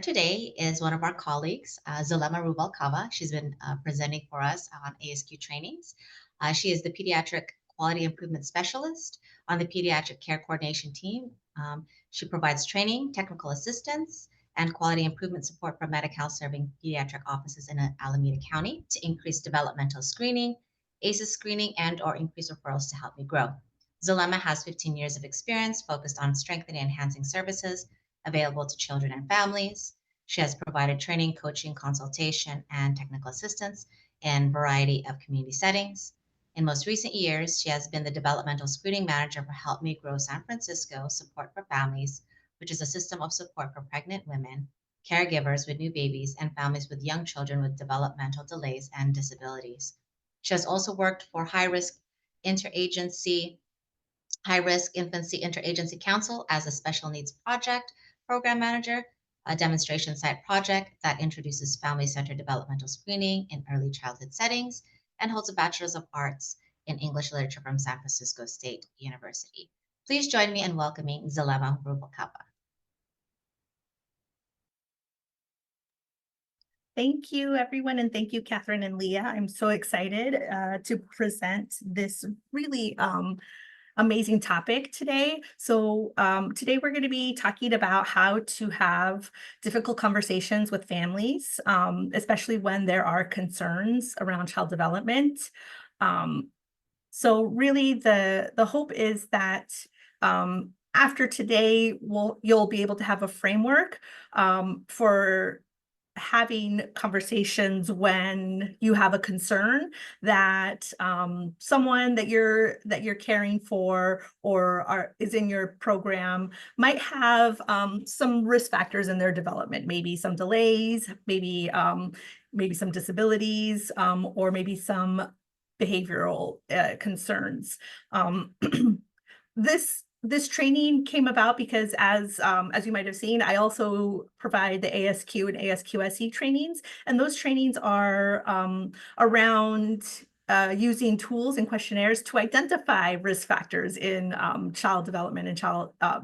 Today is one of our colleagues, Zulema Rubalcava. She's been presenting for us on ASQ trainings. She is the Pediatric Quality Improvement Specialist on the Pediatric Care Coordination team. She provides training, technical assistance, and quality improvement support for Medi-Cal serving pediatric offices in Alameda County to increase developmental screening, ACEs screening, and or increase referrals to help me grow. Zulema has 15 years of experience focused on strengthening and enhancing services available to children and families. She has provided training, coaching, consultation, and technical assistance in a variety of community settings. In most recent years, she has been the Developmental Screening Manager for Help Me Grow San Francisco Support for Families, which is a system of support for pregnant women, caregivers with new babies, and families with young children with developmental delays and disabilities. She has also worked for Interagency High-Risk Infancy Interagency Council as a special needs project program manager, a demonstration site project that introduces family-centered developmental screening in early childhood settings, and holds a Bachelor of Arts in English Literature from San Francisco State University. Please join me in welcoming Zulema Rubalcava. Thank you, everyone, and thank you, Catherine and Leah. I'm so excited to present this really amazing topic today. So today we're going to be talking about how to have difficult conversations with families, especially when there are concerns around child development. So really the hope is that after today, you'll be able to have a framework for having conversations when you have a concern that someone that you're caring for or is in your program might have some risk factors in their development, maybe some delays, maybe some disabilities, or maybe some behavioral concerns. This training came about because as you might have seen, I also provide the ASQ and ASQSE trainings, and those trainings are around using tools and questionnaires to identify risk factors in child development and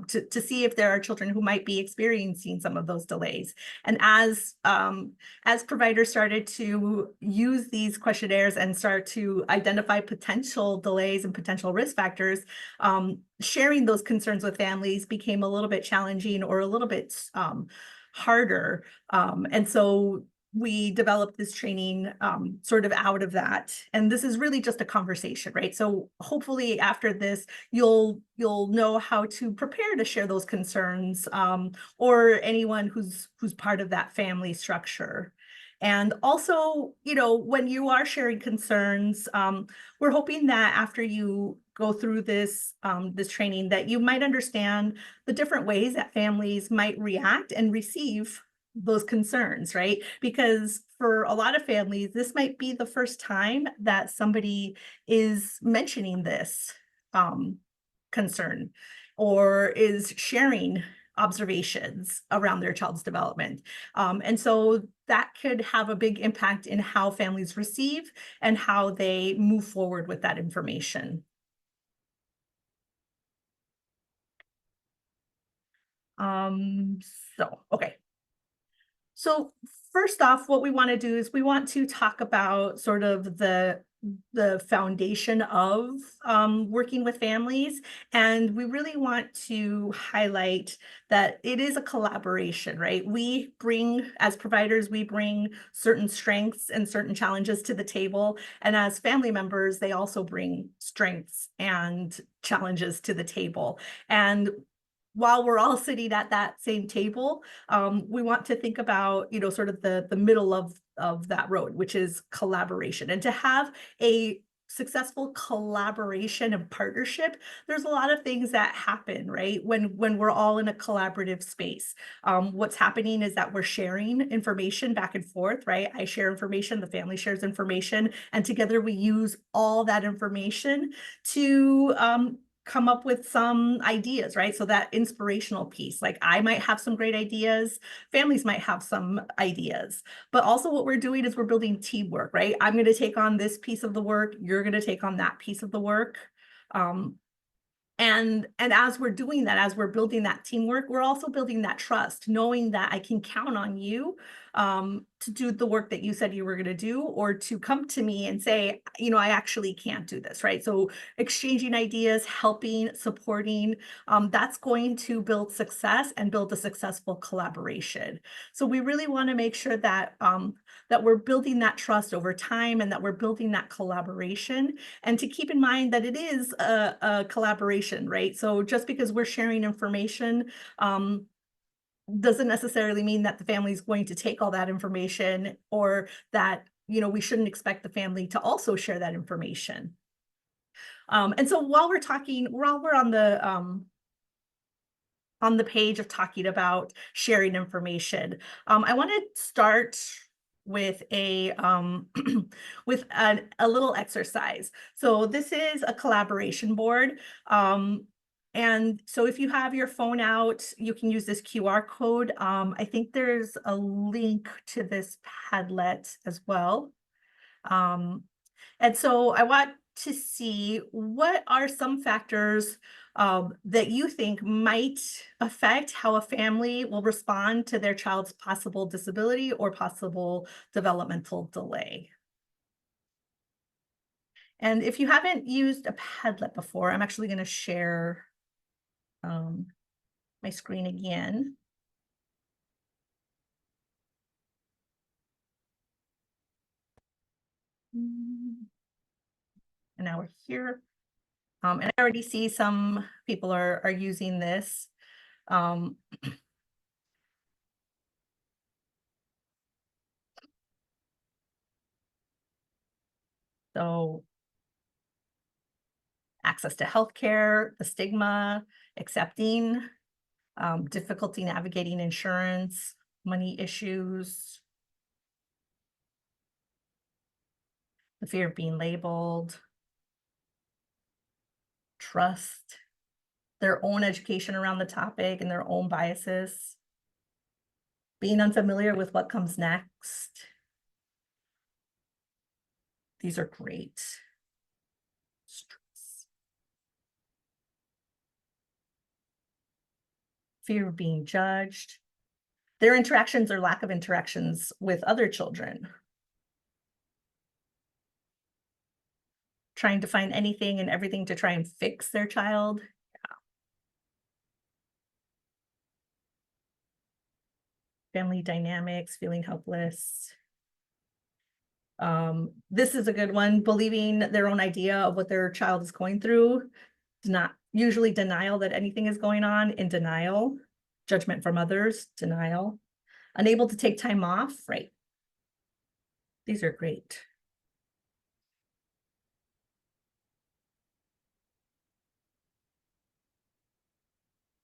to see if there are children who might be experiencing some of those delays. And as providers started to use these questionnaires and start to identify potential delays and potential risk factors, sharing those concerns with families became a little bit challenging or a little bit harder. And so we developed this training sort of out of that. And this is really just a conversation, right? So hopefully after this, you'll know how to prepare to share those concerns or anyone who's part of that family structure. And also, when you are sharing concerns, we're hoping that after you go through this training, that you might understand the different ways that families might react and receive those concerns, right? Because for a lot of families, this might be the first time that somebody is mentioning this concern or is sharing observations around their child's development. And so that could have a big impact in how families receive and how they move forward with that information. Okay. So first off, what we want to do is we want to talk about sort of the foundation of working with families. And we really want to highlight that it is a collaboration, right? As providers, we bring certain strengths and certain challenges to the table. And as family members, they also bring strengths and challenges to the table. And while we're all sitting at that same table, we want to think about, sort of the middle of that road, which is collaboration. And to have a successful collaboration and partnership, there's a lot of things that happen, right? When we're all in a collaborative space. What's happening is that we're sharing information back and forth, right? I share information, the family shares information, and together we use all that information to come up with some ideas, right? So that inspirational piece, like I might have some great ideas, families might have some ideas, but also what we're doing is we're building teamwork, right? I'm going to take on this piece of the work, you're going to take on that piece of the work. And as we're doing that, as we're building that teamwork, we're also building that trust, knowing that I can count on you to do the work that you said you were going to do, or to come to me and say, you know, I actually can't do this, right? So exchanging ideas, helping, supporting, that's going to build success and build a successful collaboration. So we really want to make sure that that we're building that trust over time, and that we're building that collaboration, and to keep in mind that it is a collaboration, right? So just because we're sharing information doesn't necessarily mean that the family is going to take all that information, or that, you know, we shouldn't expect the family to also share that information. And so while we're on the page of talking about sharing information, I want to start with a with a little exercise. So this is a collaboration board. And so if you have your phone out, you can use this QR code. I think there's a link to this Padlet as well. And so I want to see, what are some factors that you think might affect how a family will respond to their child's possible disability or possible developmental delay. And if you haven't used a Padlet before, I'm actually going to share my screen again. And now we're here. And I already see some people are using this. So access to healthcare, the stigma, accepting, difficulty navigating insurance, money issues, the fear of being labeled, trust, their own education around the topic and their own biases, being unfamiliar with what comes next. These are great. Stress. Fear of being judged, their interactions or lack of interactions with other children, trying to find anything and everything to try and fix their child. Family dynamics, feeling helpless. This is a good one, believing their own idea of what their child is going through. Not usually denial that anything is going on, in denial, judgment from others, denial, unable to take time off, right? These are great.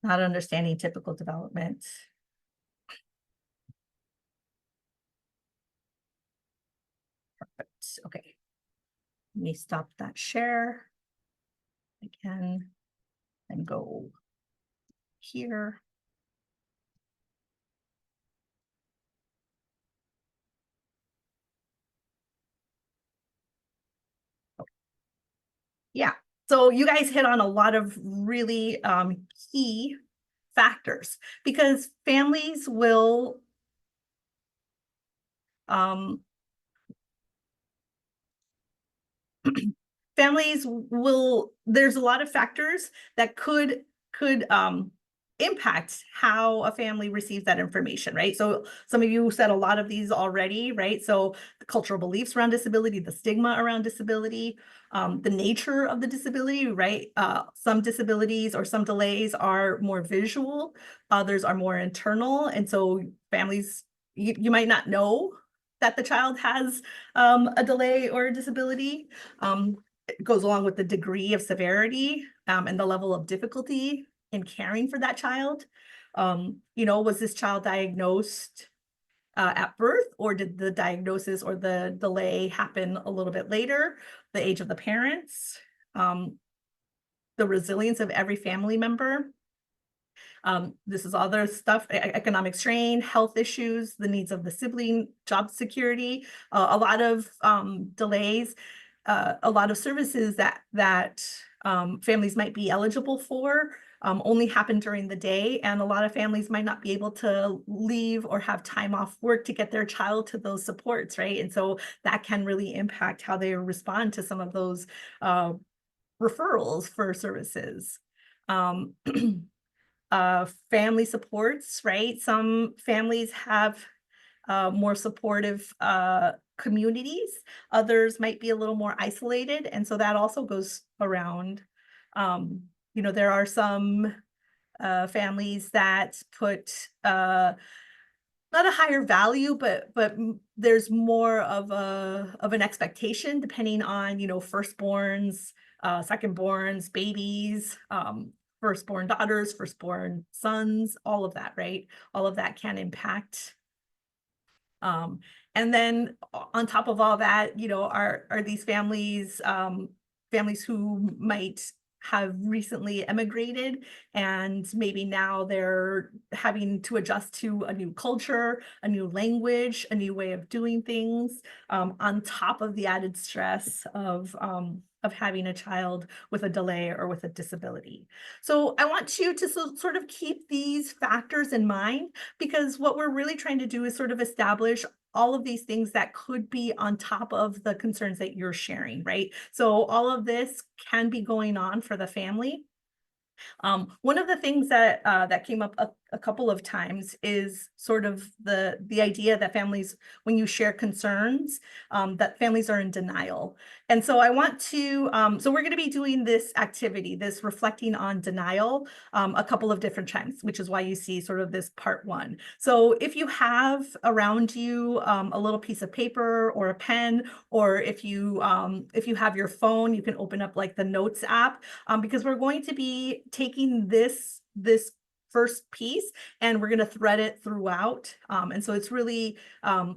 Not understanding typical development. Perfect. Okay. Let me stop that share again and go here. Yeah, so you guys hit on a lot of really key factors, because families will there's a lot of factors that could impact how a family receives that information, right? So some of you said a lot of these already, right? So the cultural beliefs around disability, the stigma around disability, the nature of the disability, right? Some disabilities or some delays are more visual, others are more internal. And so families, you might not know that the child has a delay or a disability. It goes along with the degree of severity and the level of difficulty in caring for that child. You know, was this child diagnosed at birth, or did the diagnosis or the delay happen a little bit later? The age of the parents, the resilience of every family member. This is other stuff, economic strain, health issues, the needs of the sibling, job security, a lot of delays, a lot of services that families might be eligible for only happen during the day. And a lot of families might not be able to leave or have time off work to get their child to those supports, right? And so that can really impact how they respond to some of those referrals for services. Um, family supports, right? Some families have more supportive communities. Others might be a little more isolated, and so that also goes around. There are some families that put not a higher value, but there's more of an expectation depending on firstborns, secondborns, babies, firstborn daughters, firstborn sons, all of that, right? All of that can impact. And then on top of all that, are these families, families who might have recently emigrated and maybe now they're having to adjust to a new culture, a new language, a new way of doing things, on top of the added stress of having a child with a delay or with a disability. So I want you to sort of keep these factors in mind, because what we're really trying to do is sort of establish all of these things that could be on top of the concerns that you're sharing, right? So all of this can be going on for the family. One of the things that came up a couple of times is sort of the idea that families, when you share concerns, that families are in denial. And so I want to, so we're going to be doing this activity, this reflecting on denial, a couple of different times, which is why you see sort of this part one. So if you have around you a little piece of paper or a pen, or if you have your phone, you can open up like the Notes app, because we're going to be taking this first piece and we're going to thread it throughout. And so it's really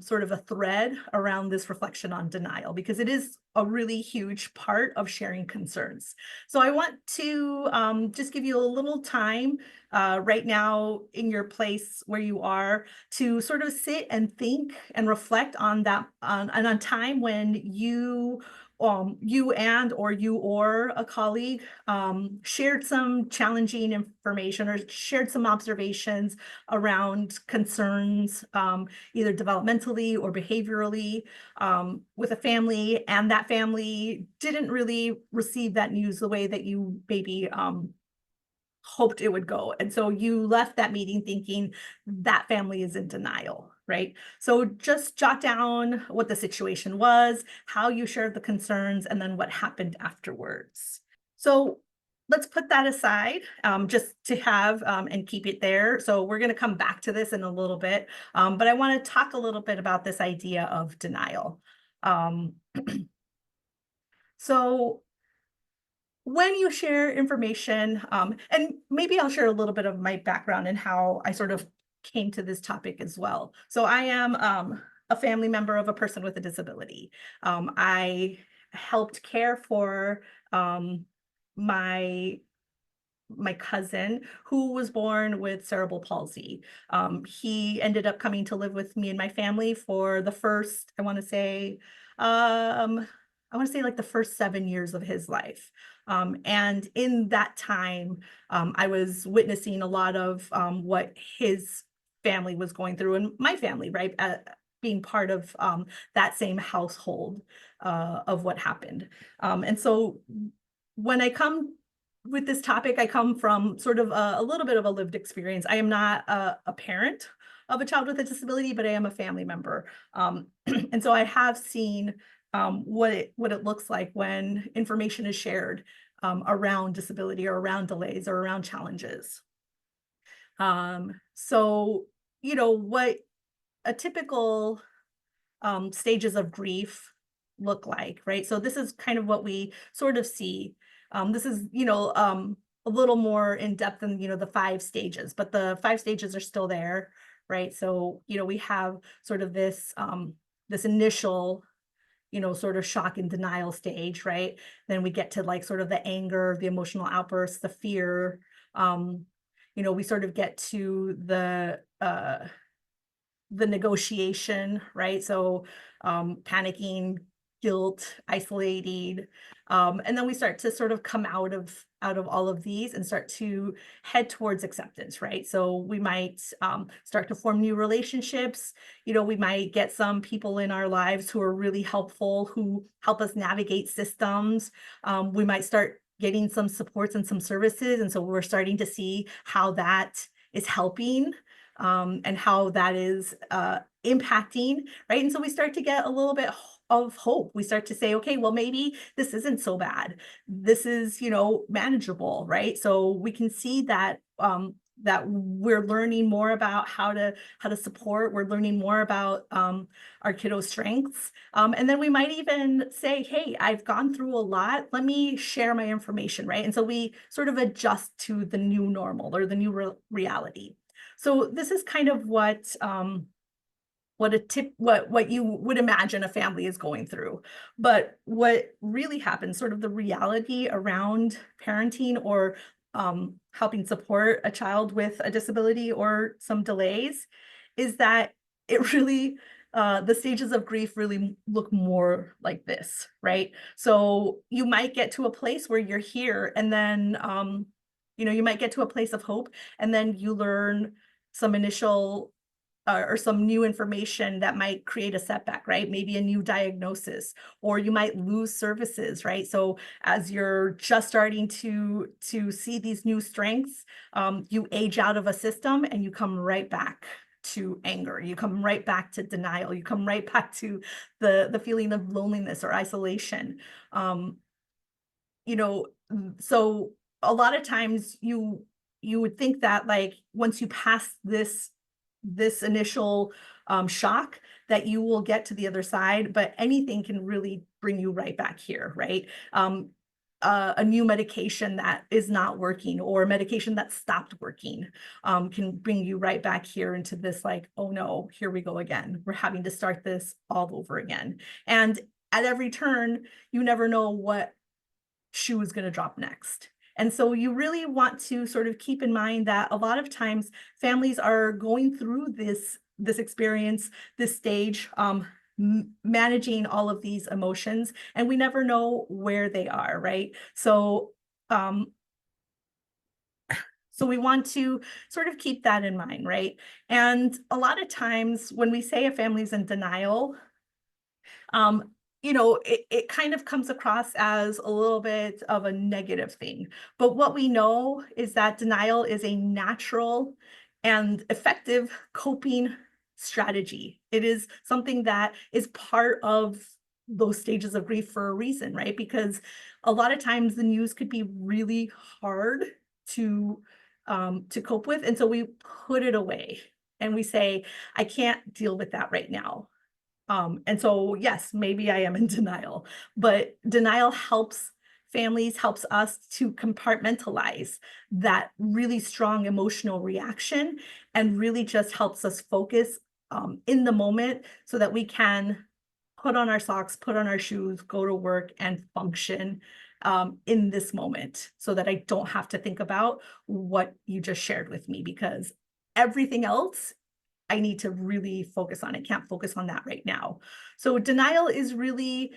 sort of a thread around this reflection on denial, because it is a really huge part of sharing concerns. So I want to just give you a little time right now in your place where you are to sort of sit and think and reflect on that, and on time when you or a colleague shared some challenging information or shared some observations around concerns, either developmentally or behaviorally, with a family, and that family didn't really receive that news the way that you maybe hoped it would go. And so you left that meeting thinking that family is in denial, right? So just jot down what the situation was, how you shared the concerns, and then what happened afterwards. So let's put that aside, just to have and keep it there. So we're going to come back to this in a little bit, but I want to talk a little bit about this idea of denial. So when you share information, and maybe I'll share a little bit of my background and how I sort of came to this topic as well. So I am a family member of a person with a disability. I helped care for my cousin who was born with cerebral palsy. He ended up coming to live with me and my family for the first, I want to say like the first 7 years of his life. And in that time, I was witnessing a lot of what his family was going through, and my family, right? Being part of that same household of what happened. And so when I come with this topic, I come from sort of a little bit of a lived experience. I am not a parent of a child with a disability, but I am a family member. And so I have seen what it looks like when information is shared around disability or around delays or around challenges. So, what a typical stages of grief look like, right? So this is kind of what we sort of see. This is, a little more in depth than, the 5 stages, but the 5 stages are still there, right? So, we have sort of this, this initial, sort of shock and denial stage, right? Then we get to like sort of the anger, the emotional outbursts, the fear. We sort of get to the negotiation, right? So panicking, guilt, isolating. And then we start to sort of come out of all of these and start to head towards acceptance, right? So we might start to form new relationships. You know, we might get some people in our lives who are really helpful, who help us navigate systems. We might start getting some supports and some services. And so we're starting to see how that is helping, and how that is impacting, right? And so we start to get a little bit of hope. We start to say, okay, well, maybe this isn't so bad. This is, you know, manageable, right? So we can see that that we're learning more about how to support. We're learning more about our kiddos' strengths, and then we might even say, hey, I've gone through a lot. Let me share my information, right? And so we sort of adjust to the new normal or the new reality. So this is kind of what you would imagine a family is going through. But what really happens, sort of the reality around parenting or helping support a child with a disability or some delays, is that it really the stages of grief really look more like this, right? So you might get to a place where you're here, and then you know, you might get to a place of hope, and then you learn some initial or some new information that might create a setback, right? Maybe a new diagnosis, or you might lose services, right? So as you're just starting to see these new strengths, you age out of a system and you come right back to anger. You come right back to denial. You come right back to the feeling of loneliness or isolation. You know, so a lot of times you would think that, like, once you pass this initial shock, that you will get to the other side, but anything can really bring you right back here, right? A new medication that is not working, or a medication that stopped working, can bring you right back here into this, like, oh no, here we go again. We're having to start this all over again. And at every turn, you never know what shoe is going to drop next. And so you really want to sort of keep in mind that a lot of times families are going through this experience, this stage, managing all of these emotions, and we never know where they are, right? Um, so we want to sort of keep that in mind, right? And a lot of times when we say a family's in denial, um, you know, it kind of comes across as a little bit of a negative thing. But what we know is that denial is a natural and effective coping strategy. It is something that is part of those stages of grief for a reason, right? Because a lot of times the news could be really hard to cope with. And so we put it away and we say, I can't deal with that right now. And so, yes, maybe I am in denial, but denial helps families, helps us to compartmentalize that really strong emotional reaction, and really just helps us focus in the moment so that we can put on our socks, put on our shoes, go to work, and function in this moment, so that I don't have to think about what you just shared with me, because everything else I need to really focus on. I can't focus on that right now. So denial is really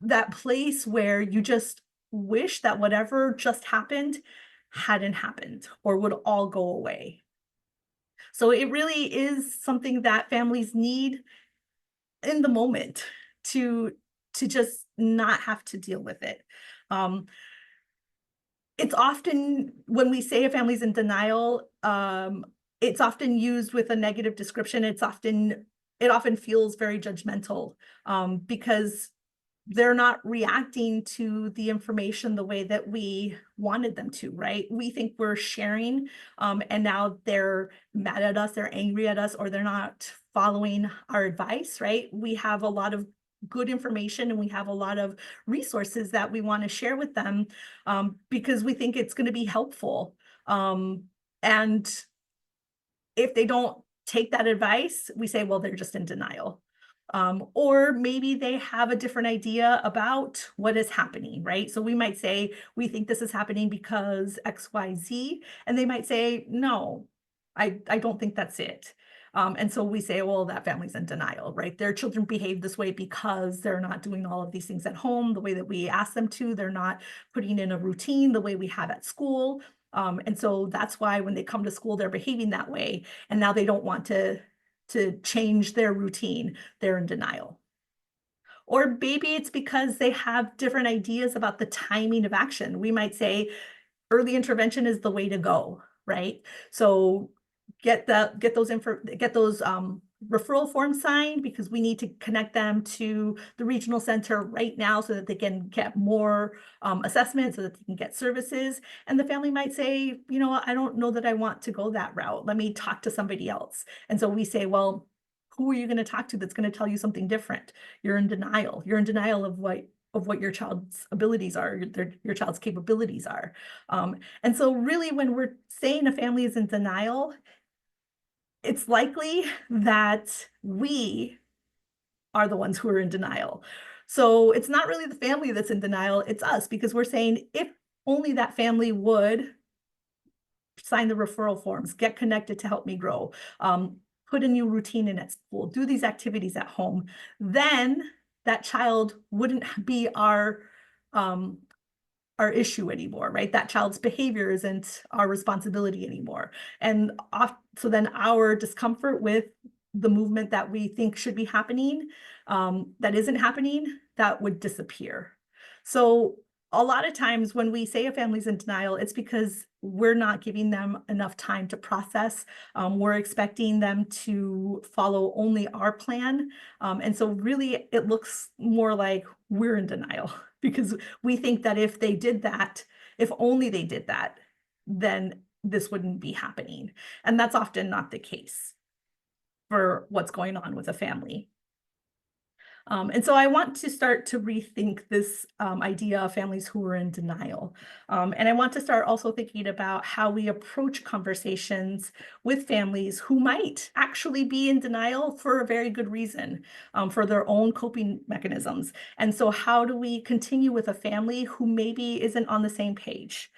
that place where you just wish that whatever just happened hadn't happened or would all go away. So it really is something that families need in the moment to to just not have to deal with it. Um, it's often, when we say a family's in denial, it's often used with a negative description. It often feels very judgmental, because they're not reacting to the information the way that we wanted them to, right? We think we're sharing, and now they're mad at us, they're angry at us, or they're not following our advice, right? We have a lot of good information and we have a lot of resources that we want to share with them, because we think it's going to be helpful. And if they don't take that advice, we say, well, they're just in denial. Or maybe they have a different idea about what is happening, right? So we might say, we think this is happening because XYZ, and they might say, no, I don't think that's it. And so we say, well, that family's in denial, right? Their children behave this way because they're not doing all of these things at home the way that we ask them to. They're not putting in a routine the way we have at school. And so that's why when they come to school, they're behaving that way. And now they don't want to change their routine. They're in denial. Or maybe it's because they have different ideas about the timing of action. We might say early intervention is the way to go, right? So get those referral forms signed, because we need to connect them to the regional center right now so that they can get more assessment, so that they can get services. And the family might say, you know what, I don't know that I want to go that route. Let me talk to somebody else. And so we say, well, who are you going to talk to that's going to tell you something different? You're in denial. You're in denial of what your child's abilities are, your child's capabilities are. And so really, when we're saying a family is in denial, it's likely that we are the ones who are in denial. So it's not really the family that's in denial, it's us, because we're saying if only that family would sign the referral forms, get connected to help me grow, put a new routine in at school, do these activities at home, then that child wouldn't be our issue anymore, right? That child's behavior isn't our responsibility anymore. And so then our discomfort with the movement that we think should be happening, that isn't happening, that would disappear. So a lot of times when we say a family's in denial, it's because we're not giving them enough time to process. We're expecting them to follow only our plan. And so really it looks more like we're in denial, because we think that if they did that, if only they did that, then this wouldn't be happening. And that's often not the case for what's going on with a family. And so I want to start to rethink this idea of families who are in denial. And I want to start also thinking about how we approach conversations with families who might actually be in denial for a very good reason, for their own coping mechanisms. And so how do we continue with a family who maybe isn't on the same page?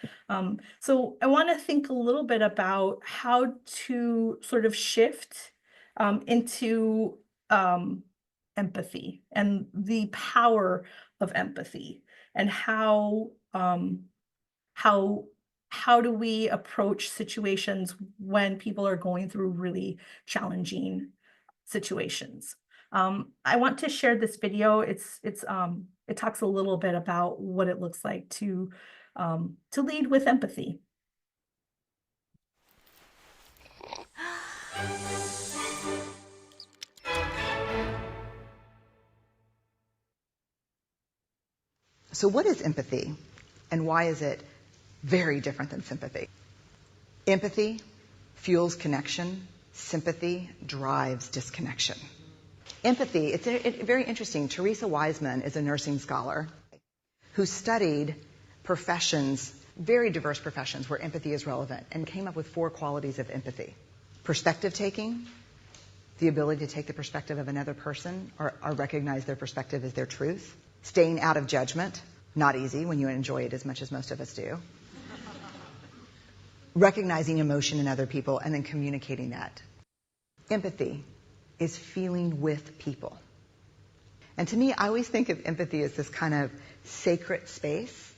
So I want to think a little bit about how to sort of shift into empathy and the power of empathy, and how do we approach situations when people are going through really challenging situations. I want to share this video. It talks a little bit about what it looks like to lead with empathy. So what is empathy, and why is it very different than sympathy? Empathy fuels connection. Sympathy drives disconnection. Empathy, it's very interesting. Teresa Wiseman is a nursing scholar who studied professions, very diverse professions where empathy is relevant, and came up with 4 qualities of empathy. Perspective taking, the ability to take the perspective of another person or recognize their perspective as their truth. Staying out of judgment, not easy when you enjoy it as much as most of us do. Recognizing emotion in other people and then communicating that. Empathy is feeling with people. And to me, I always think of empathy as this kind of sacred space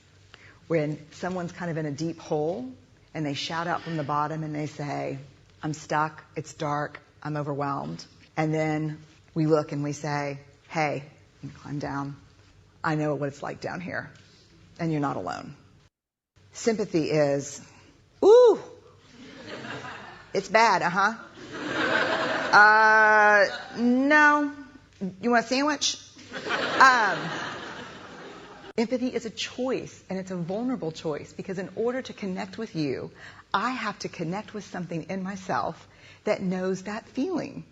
when someone's kind of in a deep hole and they shout out from the bottom and they say, I'm stuck, it's dark, I'm overwhelmed. And then we look and we say, hey, you climb down. I know what it's like down here, and you're not alone. Sympathy is, ooh, it's bad, no, you want a sandwich? Empathy is a choice, and it's a vulnerable choice, because in order to connect with you, I have to connect with something in myself that knows that feeling.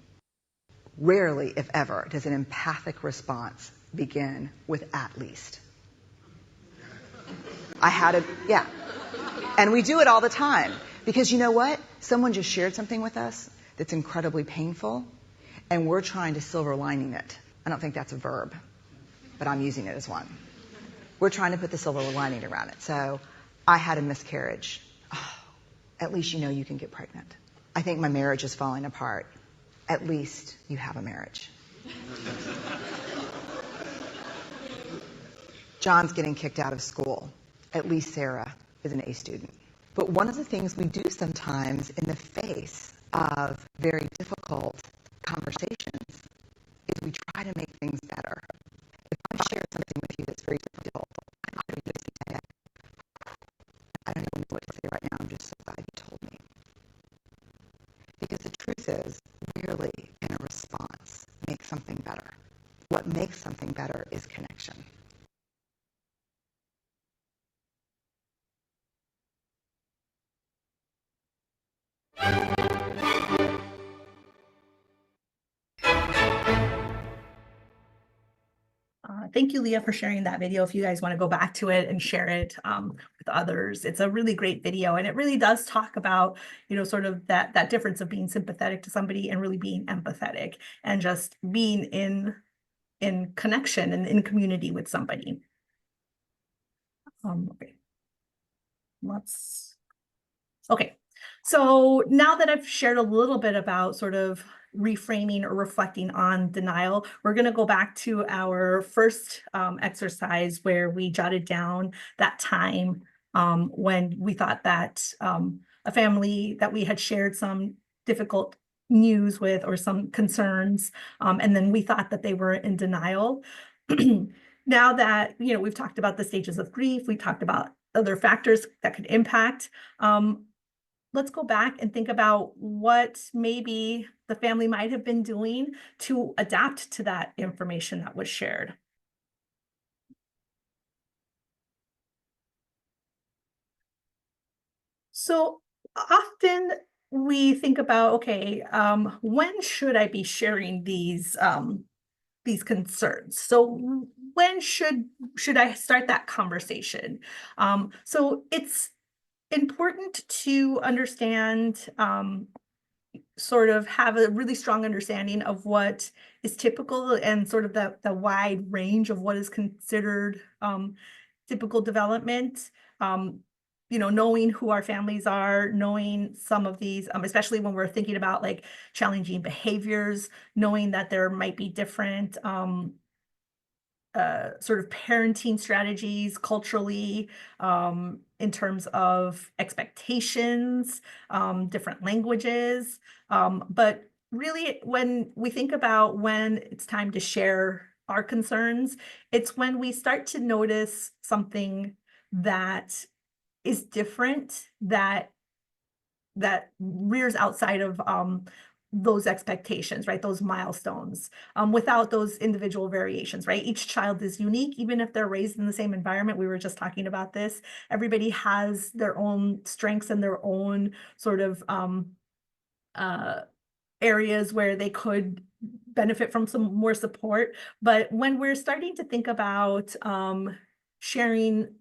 Rarely, if ever, does an empathic response begin with at least. Yeah. And we do it all the time. Because you know what? Someone just shared something with us that's incredibly painful, and we're trying to silver lining it. I don't think that's a verb, but I'm using it as one. We're trying to put the silver lining around it. So, I had a miscarriage. Oh, at least you know you can get pregnant. I think my marriage is falling apart. at least you have a marriage. John's getting kicked out of school. At least Sarah is an A student. But one of the things we do sometimes in the face of very difficult conversations is we try to make things better. If I share something with you that's very difficult, I don't even know what to say right now. I'm just so glad you told me. Because the truth is, rarely in a response makes something better. What makes something better is connection. Thank you, Leah, for sharing that video. If you guys want to go back to it and share it with others, it's a really great video. And it really does talk about, sort of that difference of being sympathetic to somebody and really being empathetic and just being in connection and in community with somebody. Okay. Okay. So now that I've shared a little bit about sort of reframing or reflecting on denial, we're going to go back to our first exercise where we jotted down that time when we thought that a family that we had shared some difficult news with or some concerns, and then we thought that they were in denial. Now that, we've talked about the stages of grief, we talked about other factors that could impact, let's go back and think about what maybe the family might have been doing to adapt to that information that was shared. So often we think about, okay, when should I be sharing these concerns? So when should I start that conversation? So it's important to understand, sort of have a really strong understanding of what is typical and sort of the wide range of what is considered typical development. Knowing who our families are, knowing some of these, especially when we're thinking about like challenging behaviors, knowing that there might be different sort of parenting strategies culturally, in terms of expectations, different languages. But really, when we think about when it's time to share our concerns, it's when we start to notice something that is different, that rears outside of those expectations, right? Those milestones, without those individual variations, right? Each child is unique, even if they're raised in the same environment. We were just talking about this. Everybody has their own strengths and their own sort of areas where they could benefit from some more support. But when we're starting to think about sharing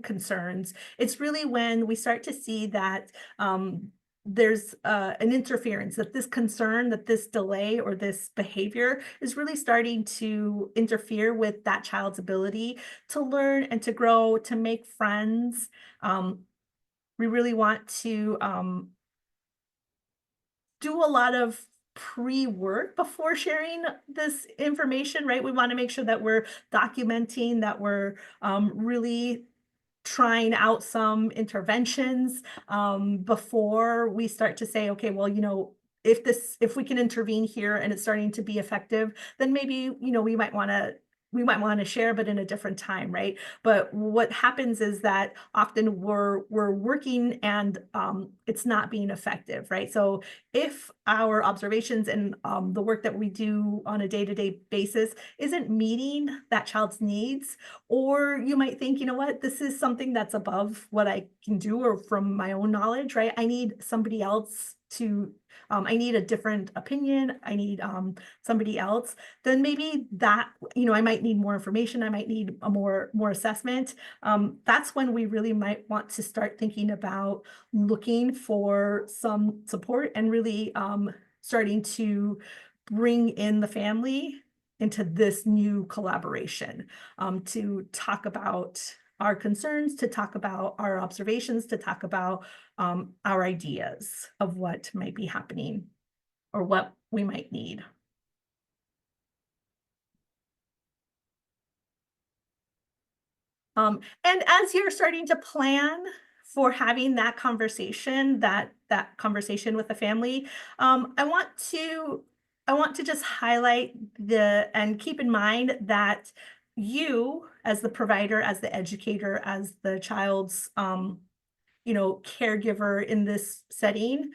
concerns, it's really when we start to see that there's an interference, that this concern, that this delay or this behavior is really starting to interfere with that child's ability to learn and to grow, to make friends. We really want to do a lot of pre-work before sharing this information, right? We want to make sure that we're documenting, that we're really trying out some interventions before we start to say, okay, well, if we can intervene here and it's starting to be effective, then maybe, we might want to share, but in a different time, right? But what happens is that often we're working and it's not being effective, right? So if our observations and the work that we do on a day-to-day basis isn't meeting that child's needs, or you might think, what, this is something that's above what I can do or from my own knowledge, right? I need somebody else to I need a different opinion. I need somebody else. Then maybe that, I might need more information. I might need a more assessment. That's when we really might want to start thinking about looking for some support and really starting to bring in the family into this new collaboration, to talk about our concerns, to talk about our observations, to talk about our ideas of what might be happening. or what we might need. And as you're starting to plan for having that conversation, that conversation with the family, I want to just highlight and keep in mind that you, as the provider, as the educator, as the child's caregiver in this setting,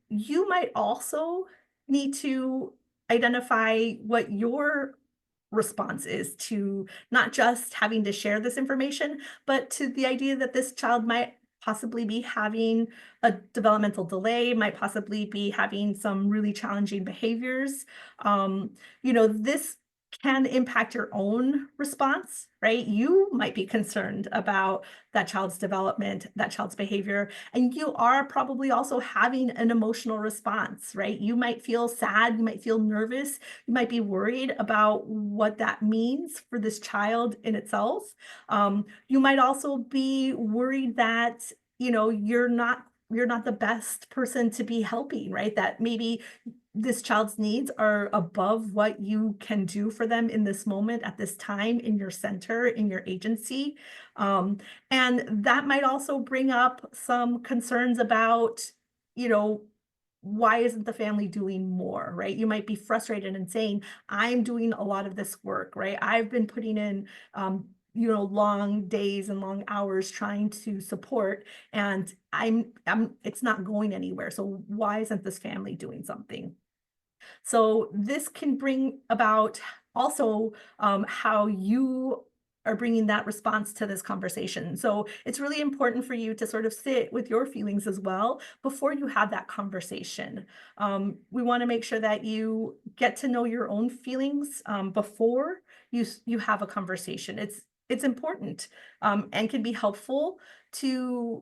you might also need to identify what your response is to not just having to share this information, but to the idea that this child might possibly be having a developmental delay, might possibly be having some really challenging behaviors. This can impact your own response, right? You might be concerned about that child's development, that child's behavior, and you are probably also having an emotional response, right? You might feel sad, you might feel nervous, you might be worried about what that means for this child in itself. You might also be worried that, you're not the best person to be helping, right? That maybe this child's needs are above what you can do for them in this moment, at this time, in your center, in your agency. And that might also bring up some concerns about, why isn't the family doing more, right? You might be frustrated and saying, I'm doing a lot of this work, right? I've been putting in, long days and long hours trying to support, and it's not going anywhere. So why isn't this family doing something? So this can bring about also how you are bringing that response to this conversation. So it's really important for you to sort of sit with your feelings as well before you have that conversation. We want to make sure that you get to know your own feelings before you have a conversation. It's important and can be helpful to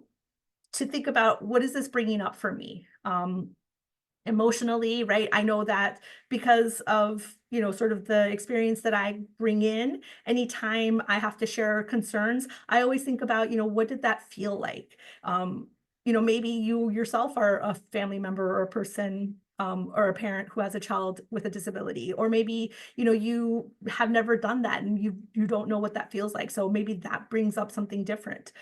think about, what is this bringing up for me? Emotionally, right? I know that because of, sort of the experience that I bring in, anytime I have to share concerns, I always think about, what did that feel like? Maybe you yourself are a family member or a person or a parent who has a child with a disability, or maybe, you have never done that and you don't know what that feels like. So maybe that brings up something different.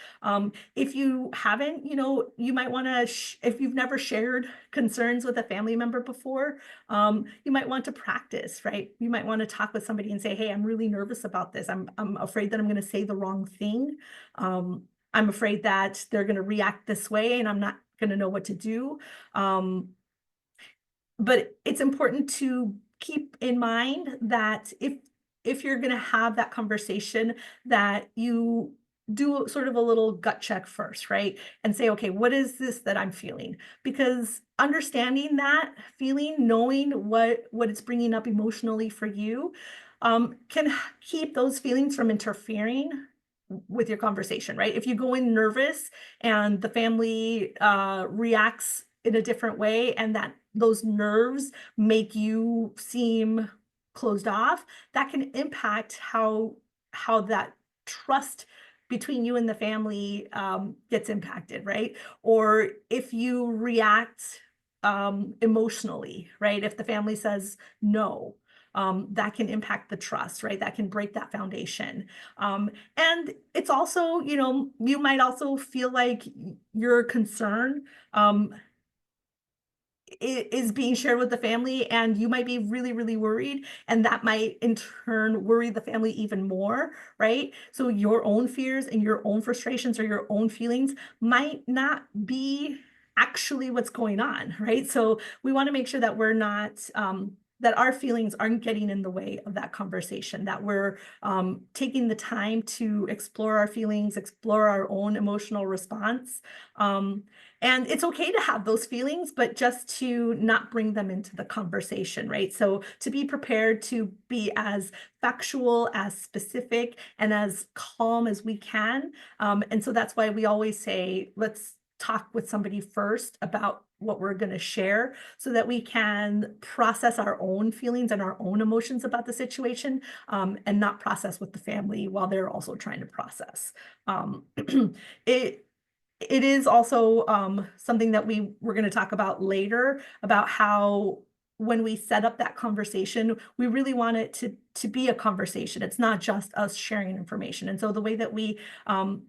If you haven't, you might want to, if you've never shared concerns with a family member before, you might want to practice, right? You might want to talk with somebody and say, hey, I'm really nervous about this. I'm afraid that I'm going to say the wrong thing. I'm afraid that they're going to react this way and I'm not going to know what to do. But it's important to keep in mind that if you're going to have that conversation, that you do sort of a little gut check first, right? And say, okay, what is this that I'm feeling? Because understanding that feeling, knowing what it's bringing up emotionally for you, can keep those feelings from interfering with your conversation, right? If you go in nervous and the family reacts in a different way, and that those nerves make you seem closed off, that can impact how that trust between you and the family gets impacted, right? Or if you react emotionally, right? If the family says no, that can impact the trust, right? That can break that foundation. And it's also, you might also feel like your concern is being shared with the family, and you might be really, really worried, and that might in turn worry the family even more, right? So your own fears and your own frustrations or your own feelings might not be actually what's going on, right? So we want to make sure that we're not that our feelings aren't getting in the way of that conversation, that we're taking the time to explore our feelings, explore our own emotional response. And it's okay to have those feelings, but just to not bring them into the conversation, right? So to be prepared to be as factual, as specific, and as calm as we can. And so that's why we always say, let's talk with somebody first about what we're going to share, so that we can process our own feelings and our own emotions about the situation, and not process with the family while they're also trying to process. it is also something that we're going to talk about later, about how when we set up that conversation, we really want it to be a conversation. It's not just us sharing information. And so the way that we can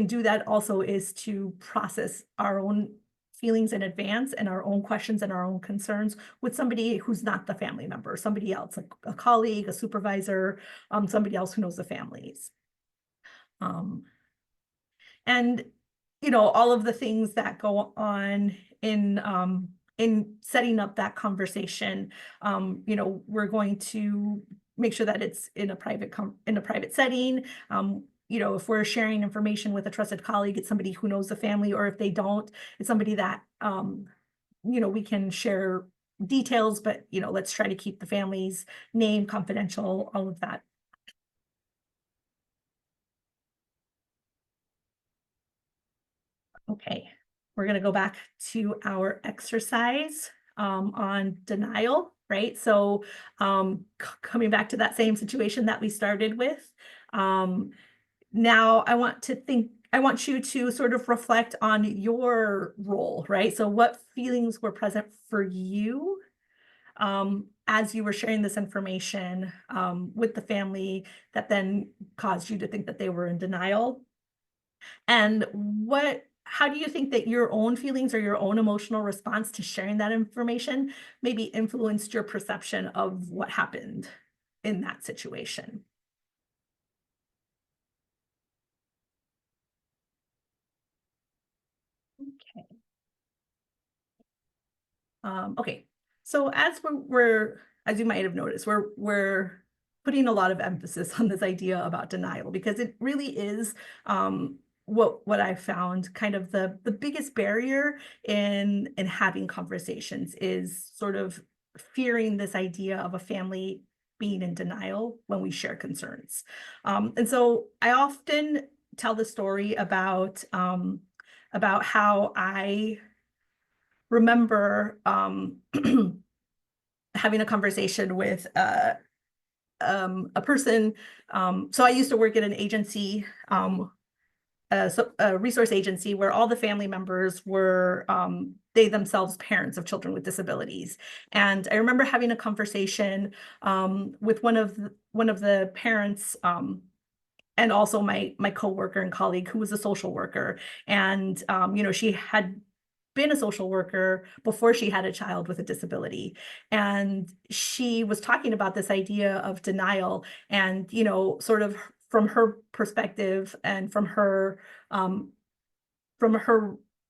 do that also is to process our own feelings in advance and our own questions and our own concerns with somebody who's not the family member, somebody else, like a colleague, a supervisor, somebody else who knows the families. And, all of the things that go on in setting up that conversation, we're going to make sure that it's in a private setting. If we're sharing information with a trusted colleague, it's somebody who knows the family, or if they don't, it's somebody that, we can share details, but, let's try to keep the family's name confidential, all of that. Okay, we're going to go back to our exercise on denial, right? So coming back to that same situation that we started with, now I want you to sort of reflect on your role, right? So what feelings were present for you as you were sharing this information with the family that then caused you to think that they were in denial? And how do you think that your own feelings or your own emotional response to sharing that information maybe influenced your perception of what happened in that situation? Okay. Okay. So as you might have noticed, we're putting a lot of emphasis on this idea about denial, because it really is what I found kind of the biggest barrier in having conversations is sort of fearing this idea of a family being in denial when we share concerns. And so I often tell the story about how I remember having a conversation with a person. So I used to work at an agency, a resource agency, where all the family members were they themselves parents of children with disabilities. And I remember having a conversation with one of the parents, and also my coworker and colleague, who was a social worker. And she had been a social worker before she had a child with a disability. And she was talking about this idea of denial, and, sort of from her perspective and from her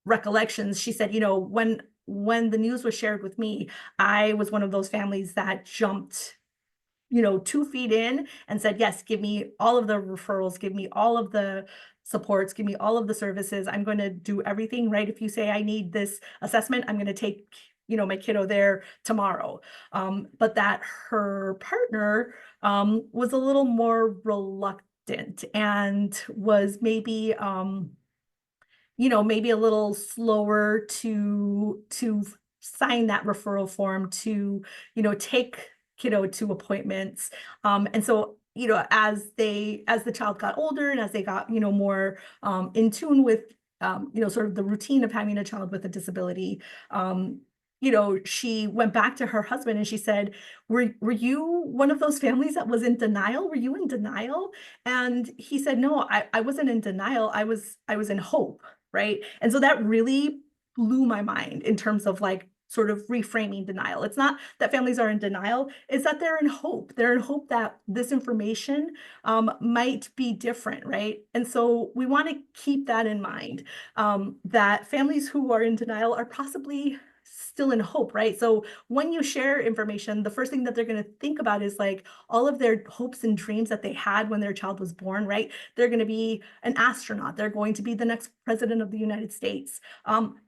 recollections, she said, when the news was shared with me, I was one of those families that jumped 2 feet in and said, yes, give me all of the referrals, give me all of the supports, give me all of the services. I'm going to do everything, right? If you say I need this assessment, I'm going to take, my kiddo there tomorrow. But that her partner was a little more reluctant and was maybe, maybe a little slower to sign that referral form, to, take kiddo to appointments. And so, as the child got older and as they got, more in tune with, sort of the routine of having a child with a disability, she went back to her husband and she said, were you one of those families that was in denial? Were you in denial? And he said, no, I wasn't in denial. I was in hope. Right. And so that really blew my mind in terms of like sort of reframing denial. It's not that families are in denial, it's that they're in hope. They're in hope that this information might be different, right? And so we want to keep that in mind, that families who are in denial are possibly still in hope, right? So when you share information, the first thing that they're going to think about is like all of their hopes and dreams that they had when their child was born, right? They're going to be an astronaut. They're going to be the next president of the United States.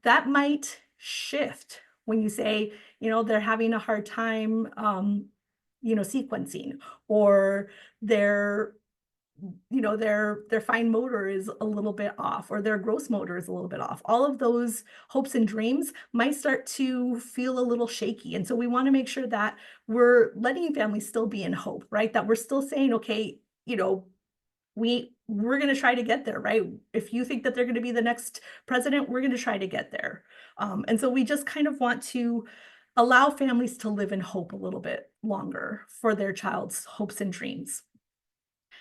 That might shift when you say, they're having a hard time, sequencing, or their fine motor is a little bit off, or their gross motor is a little bit off. All of those hopes and dreams might start to feel a little shaky. And so we want to make sure that we're letting families still be in hope, right? That we're still saying, okay, we we're going to try to get there, right? If you think that they're going to be the next president, we're going to try to get there. And so we just kind of want to allow families to live in hope a little bit longer for their child's hopes and dreams.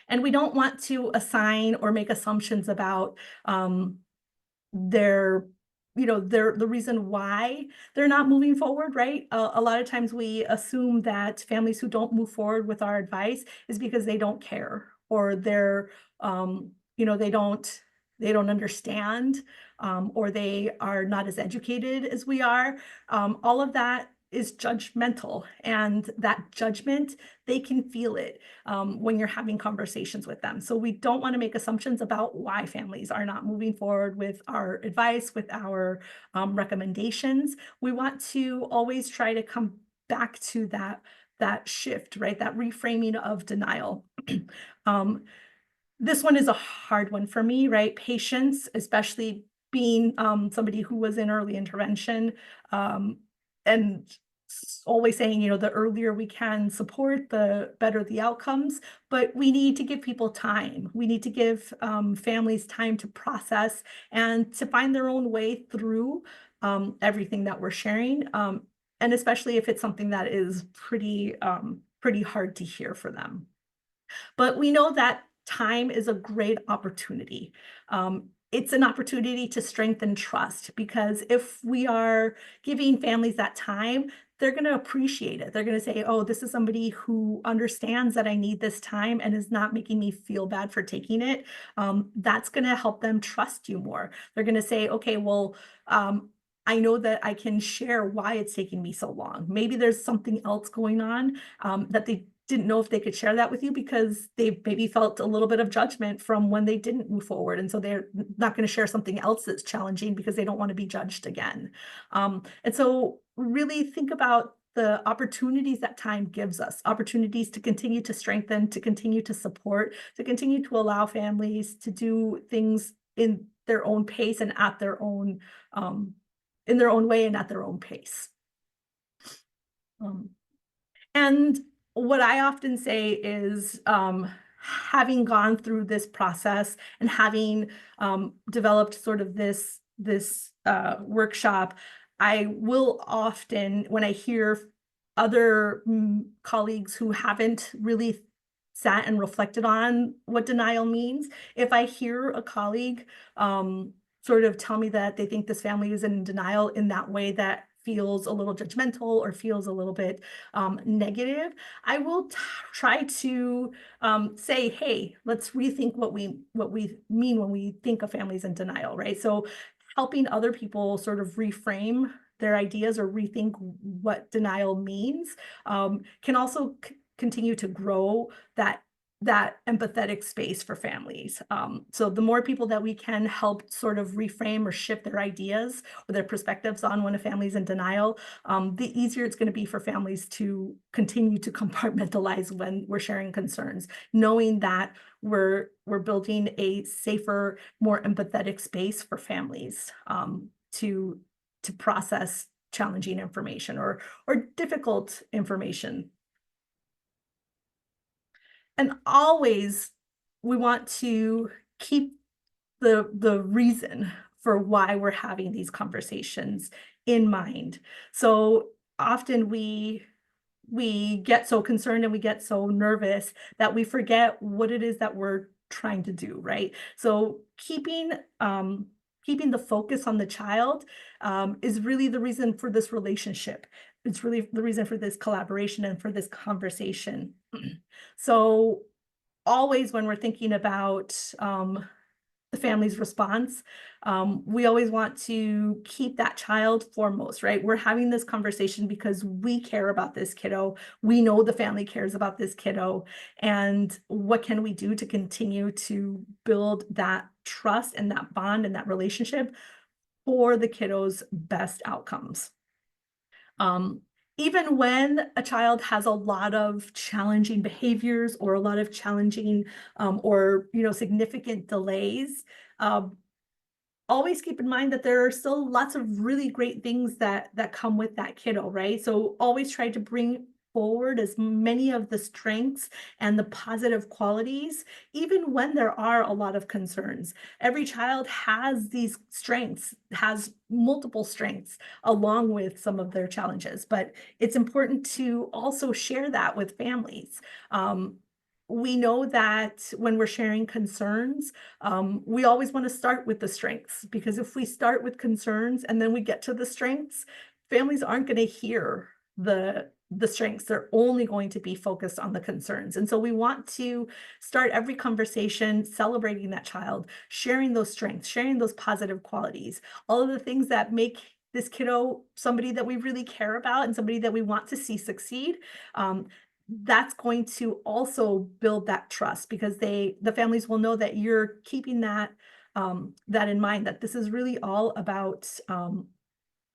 And we don't want to assign or make assumptions about their the reason why they're not moving forward, right? A lot of times we assume that families who don't move forward with our advice is because they don't care, or they're they don't understand, or they are not as educated as we are. All of that is judgmental, and that judgment, they can feel it when you're having conversations with them. So we don't want to make assumptions about why families are not moving forward with our advice, with our recommendations. We want to always try to come back to that shift, right? That reframing of denial. This one is a hard one for me, right? Patience, especially being somebody who was in early intervention, and always saying, the earlier we can support, the better the outcomes. But we need to give people time. We need to give families time to process and to find their own way through everything that we're sharing. And especially if it's something that is pretty hard to hear for them. But we know that time is a great opportunity. It's an opportunity to strengthen trust, because if we are giving families that time, they're going to appreciate it. They're going to say, oh, this is somebody who understands that I need this time and is not making me feel bad for taking it. That's going to help them trust you more. They're going to say, okay, well, I know that I can share why it's taking me so long. Maybe there's something else going on that they didn't know if they could share that with you, because they maybe felt a little bit of judgment from when they didn't move forward. And so they're not going to share something else that's challenging because they don't want to be judged again. And so really think about the opportunities that time gives us, opportunities to continue to strengthen, to continue to support, to continue to allow families to do things in their own pace and at their own, in their own way and at their own pace. And what I often say is, having gone through this process and having developed sort of this workshop, I will often, when I hear other colleagues who haven't really sat and reflected on what denial means, if I hear a colleague sort of tell me that they think this family is in denial in that way that feels a little judgmental or feels a little bit negative, I will try to say, hey, let's rethink what we mean when we think of families in denial, right? So helping other people sort of reframe their ideas or rethink what denial means can also continue to grow that empathetic space for families. So the more people that we can help sort of reframe or shift their ideas or their perspectives on when a family's in denial, the easier it's going to be for families to continue to compartmentalize when we're sharing concerns, knowing that we're building a safer, more empathetic space for families to process challenging information or difficult information. And always we want to keep the reason for why we're having these conversations in mind. So often we get so concerned and we get so nervous that we forget what it is that we're trying to do, right? So keeping the focus on the child is really the reason for this relationship. It's really the reason for this collaboration and for this conversation. So always when we're thinking about the family's response, we always want to keep that child foremost, right? We're having this conversation because we care about this kiddo. We know the family cares about this kiddo. And what can we do to continue to build that trust and that bond and that relationship for the kiddo's best outcomes? Even when a child has a lot of challenging behaviors or a lot of challenging or significant delays, always keep in mind that there are still lots of really great things that come with that kiddo, right? So always try to bring forward as many of the strengths and the positive qualities, even when there are a lot of concerns. Every child has these strengths, has multiple strengths along with some of their challenges, but it's important to also share that with families. We know that when we're sharing concerns, we always want to start with the strengths, because if we start with concerns and then we get to the strengths, families aren't going to hear the strengths. They're only going to be focused on the concerns. And so we want to start every conversation celebrating that child, sharing those strengths, sharing those positive qualities, all of the things that make this kiddo somebody that we really care about and somebody that we want to see succeed. That's going to also build that trust, because the families will know that you're keeping that that in mind, that this is really all about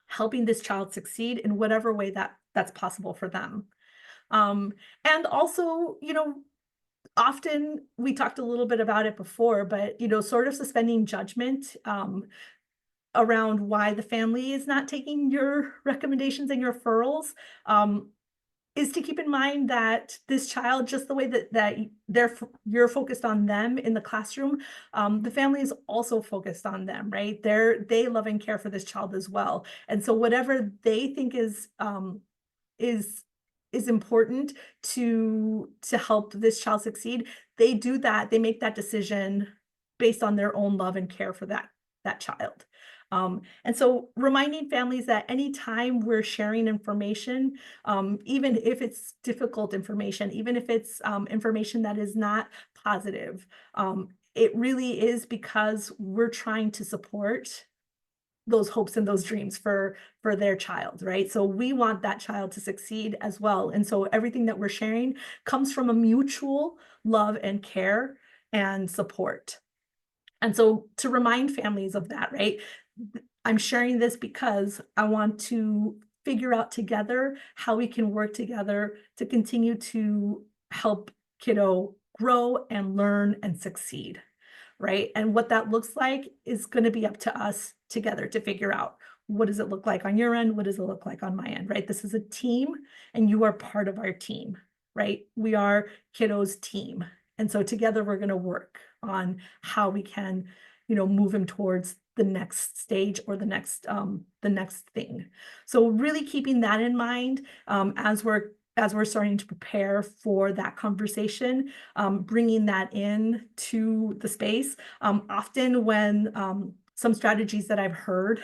helping this child succeed in whatever way that's possible for them. And also, often we talked a little bit about it before, but, sort of suspending judgment around why the family is not taking your recommendations and your referrals, is to keep in mind that this child, just the way that you're focused on them in the classroom, the family is also focused on them, right? They love and care for this child as well. And so whatever they think is important to help this child succeed, they do that. They make that decision based on their own love and care for that child. And so reminding families that anytime we're sharing information, even if it's difficult information, even if it's information that is not positive, it really is because we're trying to support those hopes and those dreams for their child, right? So we want that child to succeed as well. And so everything that we're sharing comes from a mutual love and care and support. And so to remind families of that, right? I'm sharing this because I want to figure out together how we can work together to continue to help kiddo grow and learn and succeed, right? And what that looks like is going to be up to us together to figure out, what does it look like on your end? What does it look like on my end, right? This is a team and you are part of our team, right? We are kiddo's team. And so together we're going to work on how we can, move him towards the next stage or the next thing. So really keeping that in mind as we're starting to prepare for that conversation, bringing that in to the space. Often when some strategies that I've heard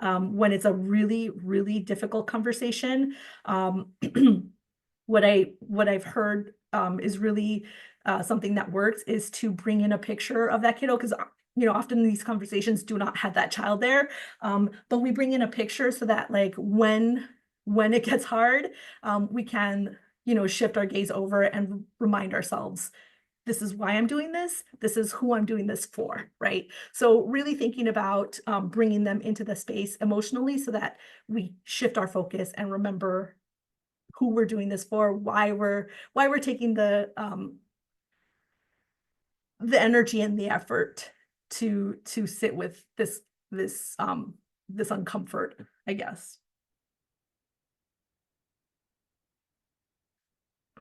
when it's a really, really difficult conversation, what I've heard is really something that works is to bring in a picture of that kiddo, because often these conversations do not have that child there, but we bring in a picture so that like when it gets hard, we can shift our gaze over and remind ourselves, this is why I'm doing this. This is who I'm doing this for, right? So really thinking about bringing them into the space emotionally so that we shift our focus and remember who we're doing this for, why we're taking the energy and the effort to sit with this uncomfort, I guess.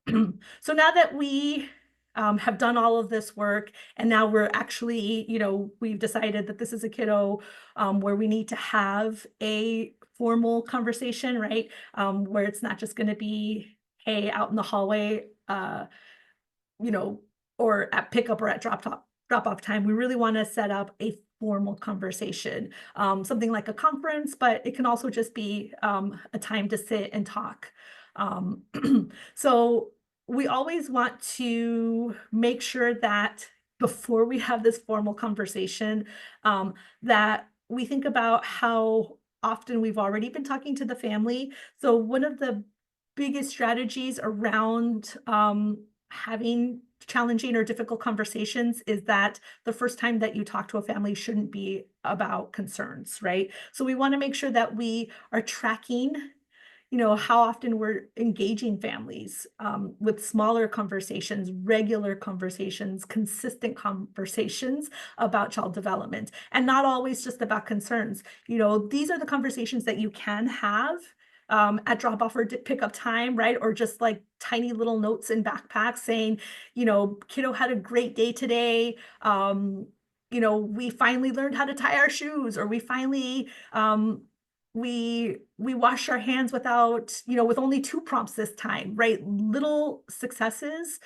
So now that we have done all of this work, and now we're actually, we've decided that this is a kiddo where we need to have a formal conversation, right? Where it's not just going to be, hey, out in the hallway, or at pickup or at drop off time. We really want to set up a formal conversation, something like a conference, but it can also just be a time to sit and talk. So we always want to make sure that before we have this formal conversation, that we think about how often we've already been talking to the family. So one of the biggest strategies around having challenging or difficult conversations is that the first time that you talk to a family shouldn't be about concerns, right? So we want to make sure that we are tracking, how often we're engaging families with smaller conversations, regular conversations, consistent conversations about child development, and not always just about concerns. These are the conversations that you can have at drop off or pickup time, right? Or just like tiny little notes in backpacks saying, kiddo had a great day today. We finally learned how to tie our shoes, or we finally, we washed our hands without, with only 2 prompts this time, right? Little successes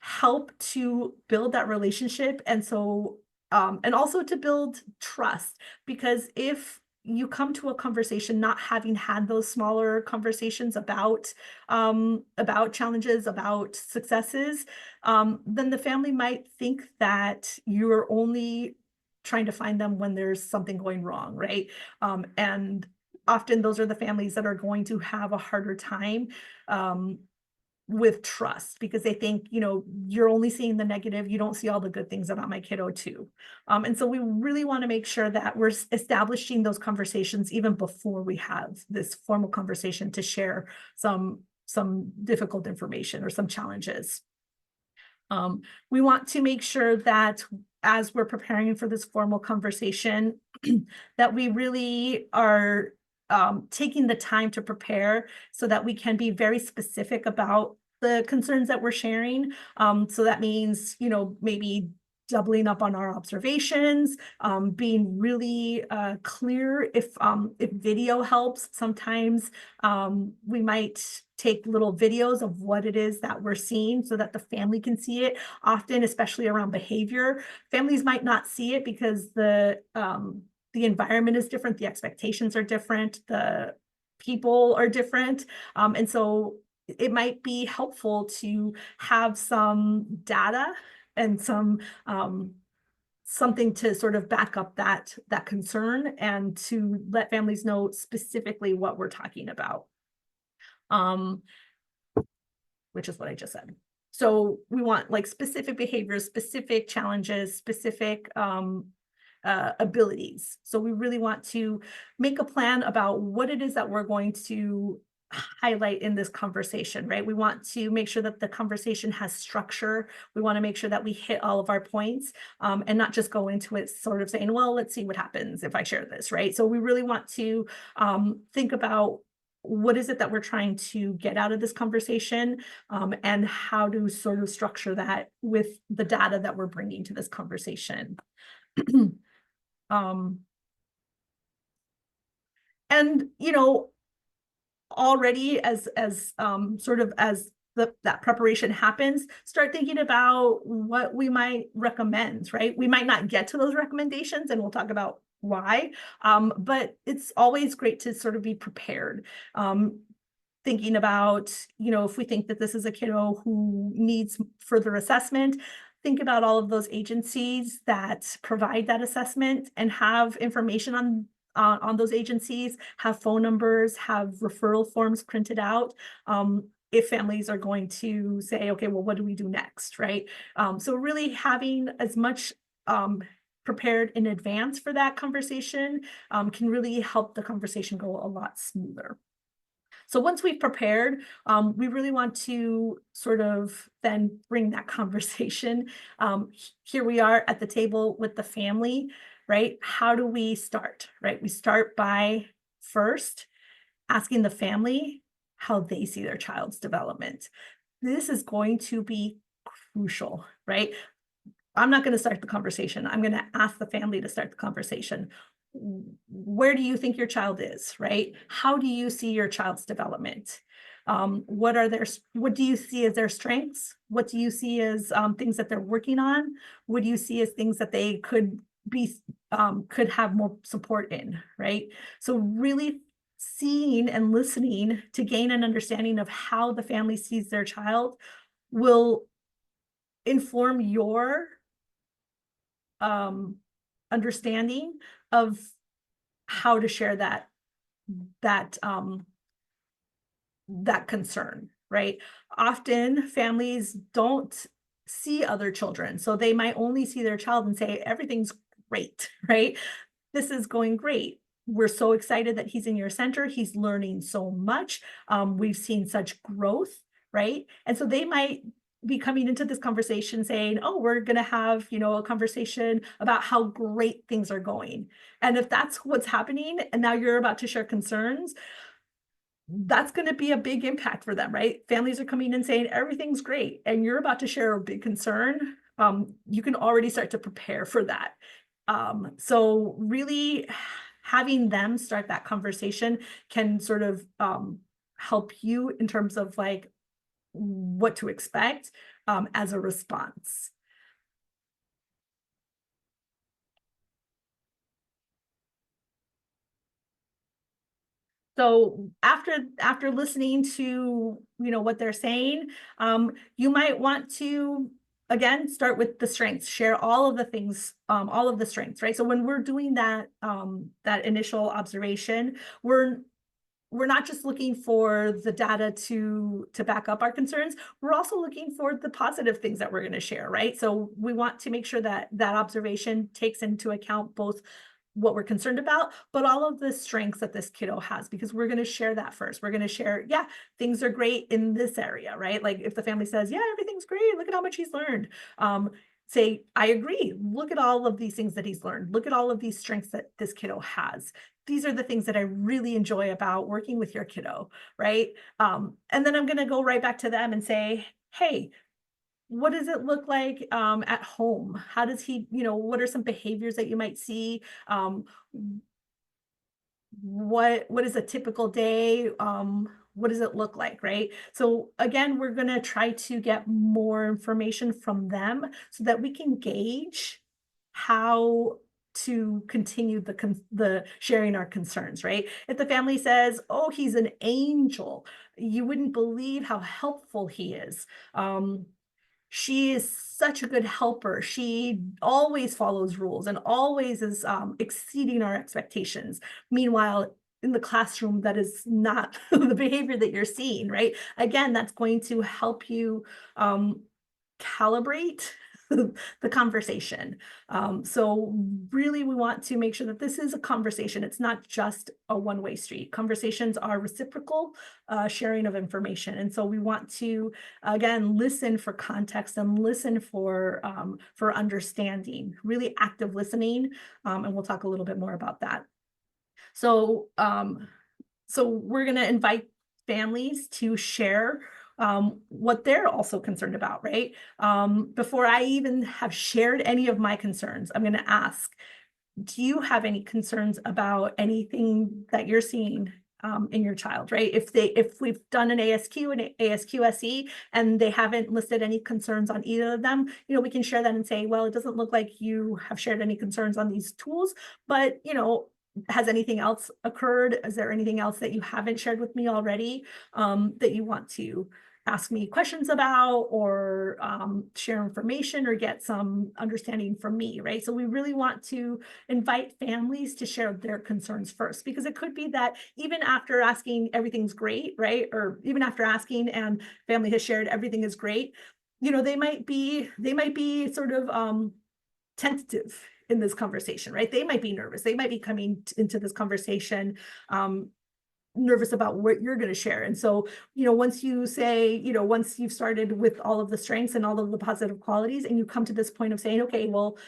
help to build that relationship. And so, and also to build trust, because if you come to a conversation not having had those smaller conversations about challenges, about successes, then the family might think that you're only trying to find them when there's something going wrong, right? And often those are the families that are going to have a harder time with trust, because they think, you're only seeing the negative, you don't see all the good things about my kiddo too. And so we really want to make sure that we're establishing those conversations even before we have this formal conversation to share some difficult information or some challenges. We want to make sure that as we're preparing for this formal conversation, that we really are taking the time to prepare so that we can be very specific about the concerns that we're sharing. So that means, maybe doubling up on our observations, being really clear. If video helps, sometimes we might take little videos of what it is that we're seeing so that the family can see it. Often, especially around behavior, families might not see it because the environment is different, the expectations are different, the people are different. And so it might be helpful to have some data and some something to sort of back up that concern, and to let families know specifically what we're talking about, which is what I just said. So we want like specific behaviors, specific challenges, specific abilities. So we really want to make a plan about what it is that we're going to highlight in this conversation, right? We want to make sure that the conversation has structure. We want to make sure that we hit all of our points, and not just go into it sort of saying, well, let's see what happens if I share this, right? So we really want to think about what is it that we're trying to get out of this conversation, and how to sort of structure that with the data that we're bringing to this conversation. And already as sort of as that preparation happens, start thinking about what we might recommend, right? We might not get to those recommendations, and we'll talk about why, but it's always great to sort of be prepared. Thinking about, if we think that this is a kiddo who needs further assessment, think about all of those agencies that provide that assessment and have information on those agencies, have phone numbers, have referral forms printed out, if families are going to say, okay, well, what do we do next, right? So really having as much prepared in advance for that conversation can really help the conversation go a lot smoother. So once we've prepared, we really want to sort of then bring that conversation. Here we are at the table with the family, right? How do we start, right? We start by first asking the family how they see their child's development. This is going to be crucial, right? I'm not going to start the conversation. I'm going to ask the family to start the conversation. Where do you think your child is, right? How do you see your child's development? What do you see as their strengths? What do you see as things that they're working on? What do you see as things that they could have more support in, right? So really seeing and listening to gain an understanding of how the family sees their child will inform your understanding of how to share that concern, right? Often families don't see other children, so they might only see their child and say, everything's great, right? This is going great. We're so excited that he's in your center. He's learning so much. We've seen such growth, right? And so they might be coming into this conversation saying, oh, we're going to have, a conversation about how great things are going. And if that's what's happening, and now you're about to share concerns, that's going to be a big impact for them, right? Families are coming in saying everything's great, and you're about to share a big concern. You can already start to prepare for that. So really having them start that conversation can sort of help you in terms of like what to expect as a response. So after listening to what they're saying, you might want to again start with the strengths, share all of the things, all of the strengths, right? So when we're doing that that initial observation, we're not just looking for the data to back up our concerns. We're also looking for the positive things that we're going to share, right? So we want to make sure that that observation takes into account both what we're concerned about, but all of the strengths that this kiddo has, because we're going to share that first. We're going to share, yeah, things are great in this area, right? Like if the family says, yeah, everything's great, look at how much he's learned. Say, I agree. Look at all of these things that he's learned. Look at all of these strengths that this kiddo has. These are the things that I really enjoy about working with your kiddo, right? And then I'm going to go right back to them and say, hey, what does it look like at home? How does he, what are some behaviors that you might see? What is a typical day? What does it look like, right? So again, we're going to try to get more information from them so that we can gauge how to continue the sharing our concerns, right? If the family says, oh, he's an angel, you wouldn't believe how helpful he is. She is such a good helper. She always follows rules and always is exceeding our expectations. Meanwhile, in the classroom, that is not the behavior that you're seeing, right? Again, that's going to help you calibrate the conversation. So really, we want to make sure that this is a conversation. It's not just a one-way street. Conversations are reciprocal sharing of information. And so we want to, again, listen for context and listen for understanding, really active listening. And we'll talk a little bit more about that. So, so we're going to invite families to share what they're also concerned about, right? Before I even have shared any of my concerns, I'm going to ask, do you have any concerns about anything that you're seeing in your child, right? If we've done an ASQ and ASQSE and they haven't listed any concerns on either of them, we can share that and say, well, it doesn't look like you have shared any concerns on these tools, but has anything else occurred? Is there anything else that you haven't shared with me already that you want to ask me questions about or share information or get some understanding from me, right? So we really want to invite families to share their concerns first, because it could be that even after asking everything's great, right? Or even after asking and family has shared everything is great, they might be sort of tentative in this conversation, right? They might be nervous. They might be coming into this conversation nervous about what you're going to share. And so, once you say, once you've started with all of the strengths and all of the positive qualities, and you come to this point of saying, okay, well,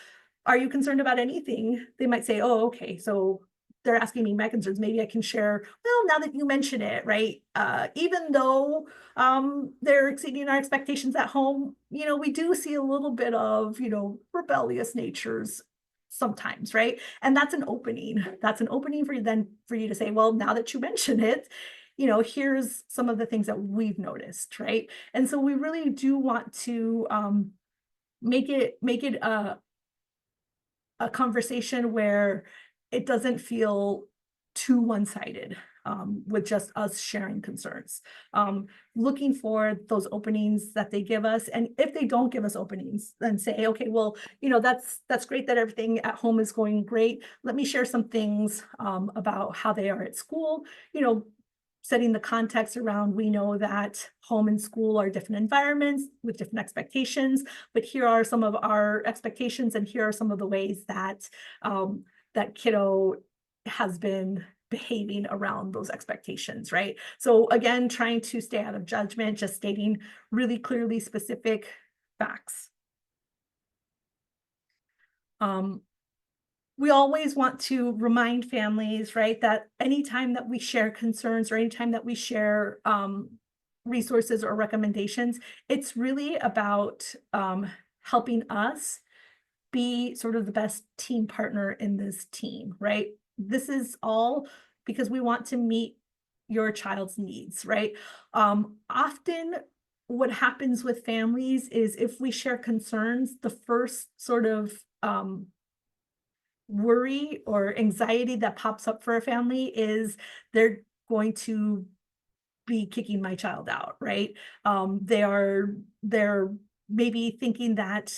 are you concerned about anything? They might say, oh, okay, so they're asking me my concerns. Maybe I can share, well, now that you mention it, right? Even though they're exceeding our expectations at home, we do see a little bit of, rebellious natures sometimes, right? And that's an opening. That's an opening for you to say, well, now that you mention it, here's some of the things that we've noticed, right? And so we really do want to make it a conversation where it doesn't feel too one-sided with just us sharing concerns. Looking for those openings that they give us. And if they don't give us openings, then say, okay, well, that's great that everything at home is going great. Let me share some things about how they are at school, setting the context around, we know that home and school are different environments with different expectations, but here are some of our expectations, and here are some of the ways that that kiddo has been behaving around those expectations, right? So again, trying to stay out of judgment, just stating really clearly specific facts. we always want to remind families, right, that anytime that we share concerns or anytime that we share resources or recommendations, it's really about helping us be sort of the best team partner in this team, right? This is all because we want to meet your child's needs, right? Often what happens with families is if we share concerns, the first sort of worry or anxiety that pops up for a family is they're going to be kicking my child out, right? They're maybe thinking that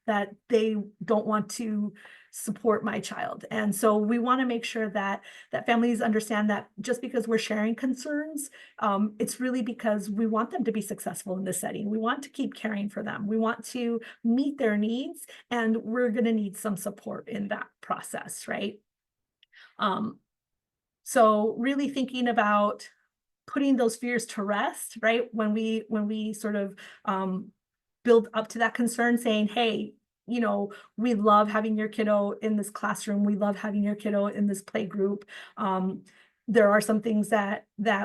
that they don't want to support my child. And so we want to make sure that families understand that just because we're sharing concerns, it's really because we want them to be successful in this setting. We want to keep caring for them. We want to meet their needs, and we're going to need some support in that process, right? So really thinking about putting those fears to rest, right? When we sort of build up to that concern, saying, hey, you know, we love having your kiddo in this classroom. We love having your kiddo in this play group. There are some things that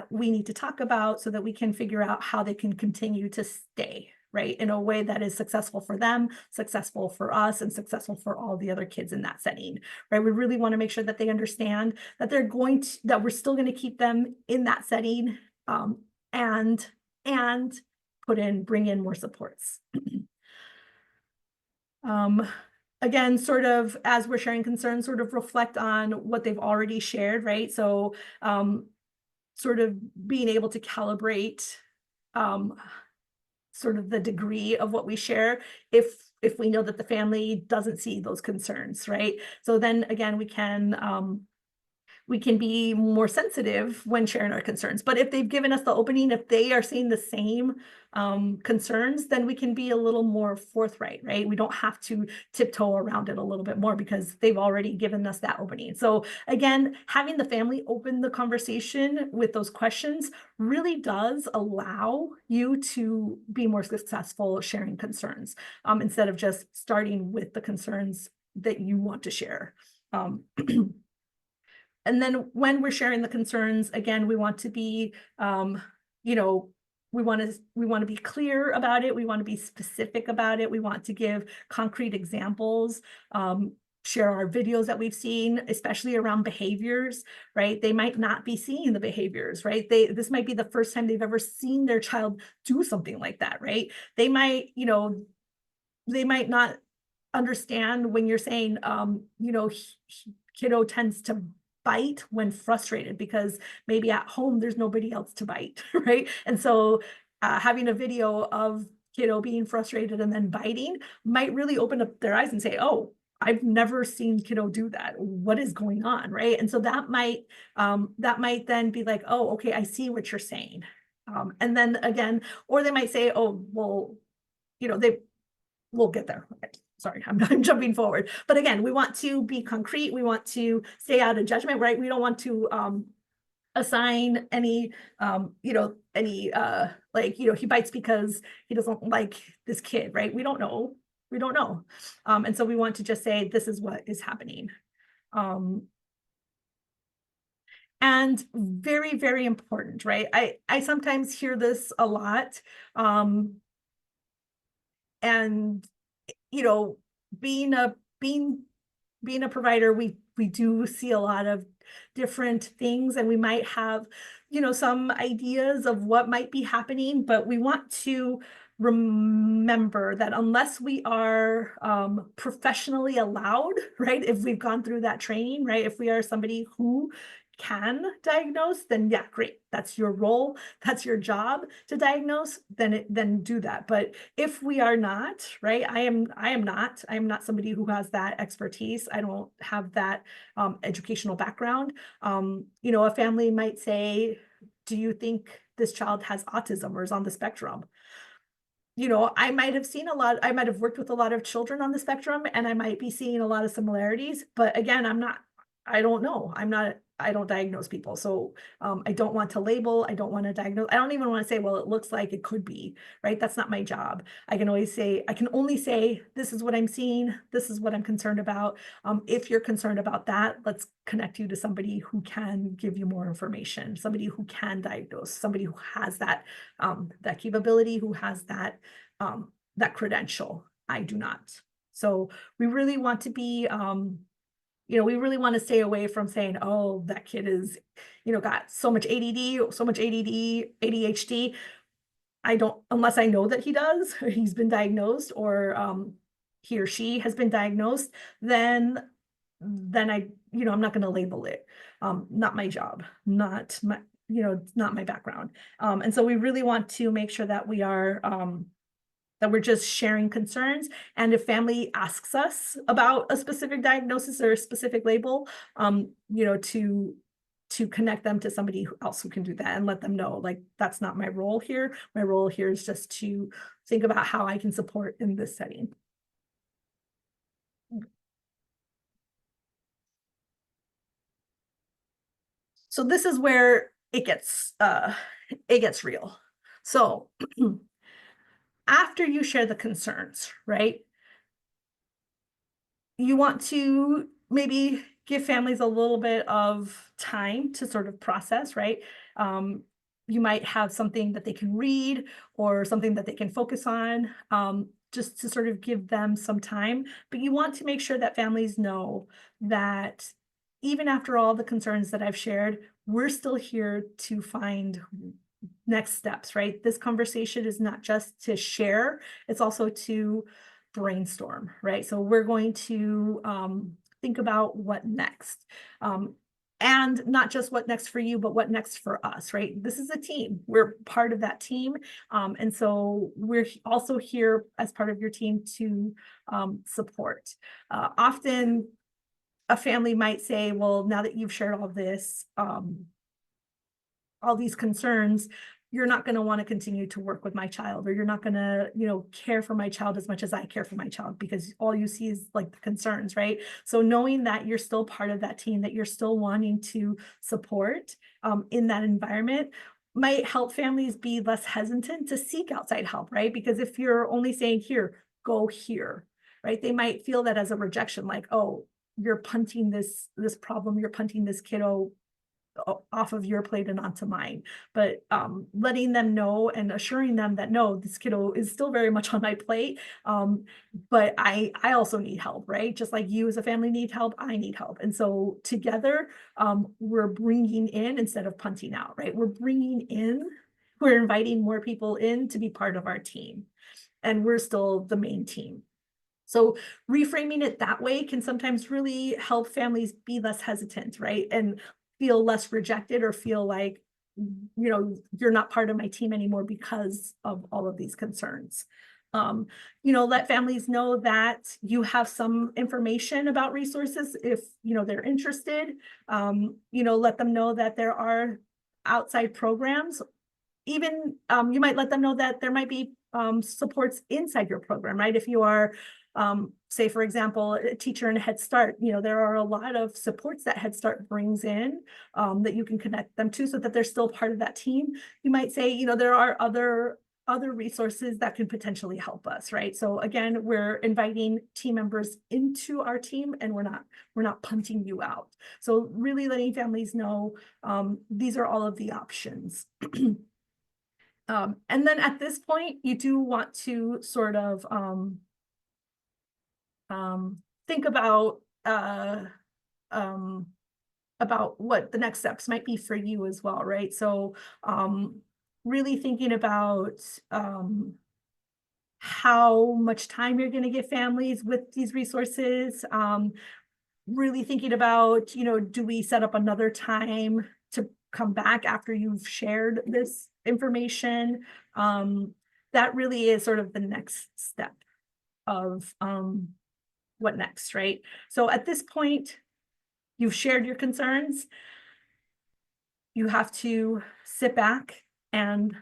we need to talk about so that we can figure out how they can continue to stay, right, in a way that is successful for them, successful for us, and successful for all the other kids in that setting, right? We really want to make sure that they understand that that we're still going to keep them in that setting, and bring in more supports. Again, sort of as we're sharing concerns, sort of reflect on what they've already shared, right? So sort of being able to calibrate sort of the degree of what we share if we know that the family doesn't see those concerns, right? So then again, we can be more sensitive when sharing our concerns. But if they've given us the opening, if they are seeing the same concerns, then we can be a little more forthright, right? We don't have to tiptoe around it a little bit more because they've already given us that opening. So again, having the family open the conversation with those questions really does allow you to be more successful sharing concerns, instead of just starting with the concerns that you want to share. And then when we're sharing the concerns, again, we want to be, you know, we want to be clear about it. We want to be specific about it. We want to give concrete examples, share our videos that we've seen, especially around behaviors, right? They might not be seeing the behaviors, right? This might be the first time they've ever seen their child do something like that, right? They might, you know, they might not understand when you're saying, you know, kiddo tends to bite when frustrated because maybe at home there's nobody else to bite, right? And so having a video of kiddo being frustrated and then biting might really open up their eyes and say, oh, I've never seen kiddo do that. What is going on, right? And so that might then be like, oh, okay, I see what you're saying. And then again, or they might say, oh, well, you know, we'll get there. Okay. Sorry, I'm jumping forward. But again, we want to be concrete. We want to stay out of judgment, right? We don't want to assign any, you know, any, like, you know, he bites because he doesn't like this kid, right? We don't know. We don't know. And so we want to just say, this is what is happening. And very, very important, right? I sometimes hear this a lot. And you know, being a provider, we do see a lot of different things, and we might have, you know, some ideas of what might be happening, but we want to remember that unless we are professionally allowed, right, if we've gone through that training, right, if we are somebody who can diagnose, then yeah, great. That's your role. That's your job to diagnose. Then do that. But if we are not, right, I am not somebody who has that expertise. I don't have that educational background. You know, a family might say, do you think this child has autism or is on the spectrum? You know, I might have worked with a lot of children on the spectrum, and I might be seeing a lot of similarities, but again, I don't know. I'm not diagnose people. So I don't want to label, I don't want to diagnose. I don't even want to say, well, it looks like it could be, right? That's not my job. I can only say, this is what I'm seeing. This is what I'm concerned about. If you're concerned about that, let's connect you to somebody who can give you more information, somebody who can diagnose, somebody who has that, that capability, who has that, that credential. I do not. So we really want to be, we really want to stay away from saying, oh, that kid is, got so much ADD, so much ADD, ADHD. I don't, unless I know that he does, or he's been diagnosed, or he or she has been diagnosed, then I, I'm not going to label it. Not my job, not my, not my background. And so we really want to make sure that we are, that we're just sharing concerns. And if family asks us about a specific diagnosis or a specific label, to connect them to somebody else who can do that and let them know, like, that's not my role here. My role here is just to think about how I can support in this setting. So this is where it gets real. So after you share the concerns, right, you want to maybe give families a little bit of time to sort of process, right? You might have something that they can read or something that they can focus on, just to sort of give them some time. But you want to make sure that families know that even after all the concerns that I've shared, we're still here to find next steps, right? This conversation is not just to share, it's also to brainstorm, right? So we're going to think about what next. And not just what next for you, but what next for us, right? This is a team. We're part of that team. And so we're also here as part of your team to support. Often a family might say, well, now that you've shared all this, all these concerns, you're not going to want to continue to work with my child, or you're not going to, care for my child as much as I care for my child, because all you see is like the concerns, right? So knowing that you're still part of that team, that you're still wanting to support in that environment, might help families be less hesitant to seek outside help, right? Because if you're only saying, here, go here, right? They might feel that as a rejection, like, oh, you're punting this problem, you're punting this kiddo off of your plate and onto mine. But letting them know and assuring them that, no, this kiddo is still very much on my plate, but I also need help, right? Just like you as a family need help, I need help. And so together, we're bringing in instead of punting out, right? We're inviting more people in to be part of our team, and we're still the main team. So reframing it that way can sometimes really help families be less hesitant, right? And feel less rejected, or feel like, you're not part of my team anymore because of all of these concerns. Let families know that you have some information about resources if, they're interested. Let them know that there are outside programs. Even you might let them know that there might be supports inside your program, right? If you are, say, for example, a teacher in Head Start, there are a lot of supports that Head Start brings in that you can connect them to so that they're still part of that team. You might say, there are other resources that could potentially help us, right? So again, we're inviting team members into our team, and we're not punting you out. So really letting families know these are all of the options. And then at this point, you do want to sort of think about what the next steps might be for you as well, right? So really thinking about how much time you're going to give families with these resources. Really thinking about, do we set up another time to come back after you've shared this information? That really is sort of the next step of what next, right? So at this point, you've shared your concerns. You have to sit back and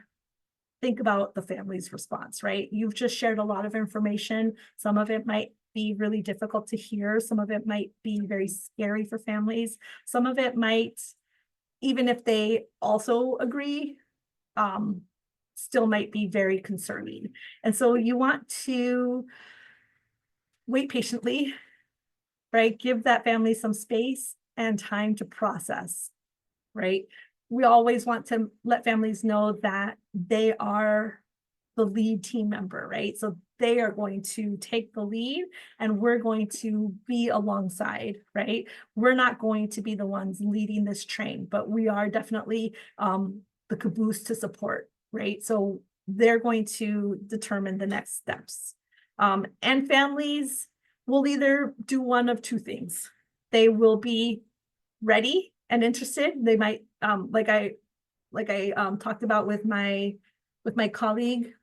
think about the family's response, right? You've just shared a lot of information. Some of it might be really difficult to hear. Some of it might be very scary for families. Some of it might, even if they also agree, still might be very concerning. And so you want to wait patiently, right? Give that family some space and time to process, right? We always want to let families know that they are the lead team member, right? So they are going to take the lead and we're going to be alongside, right? We're not going to be the ones leading this train, but we are definitely the caboose to support, right? So they're going to determine the next steps. And families will either do one of two things. They will be ready and interested. They might, like I talked about with my colleague,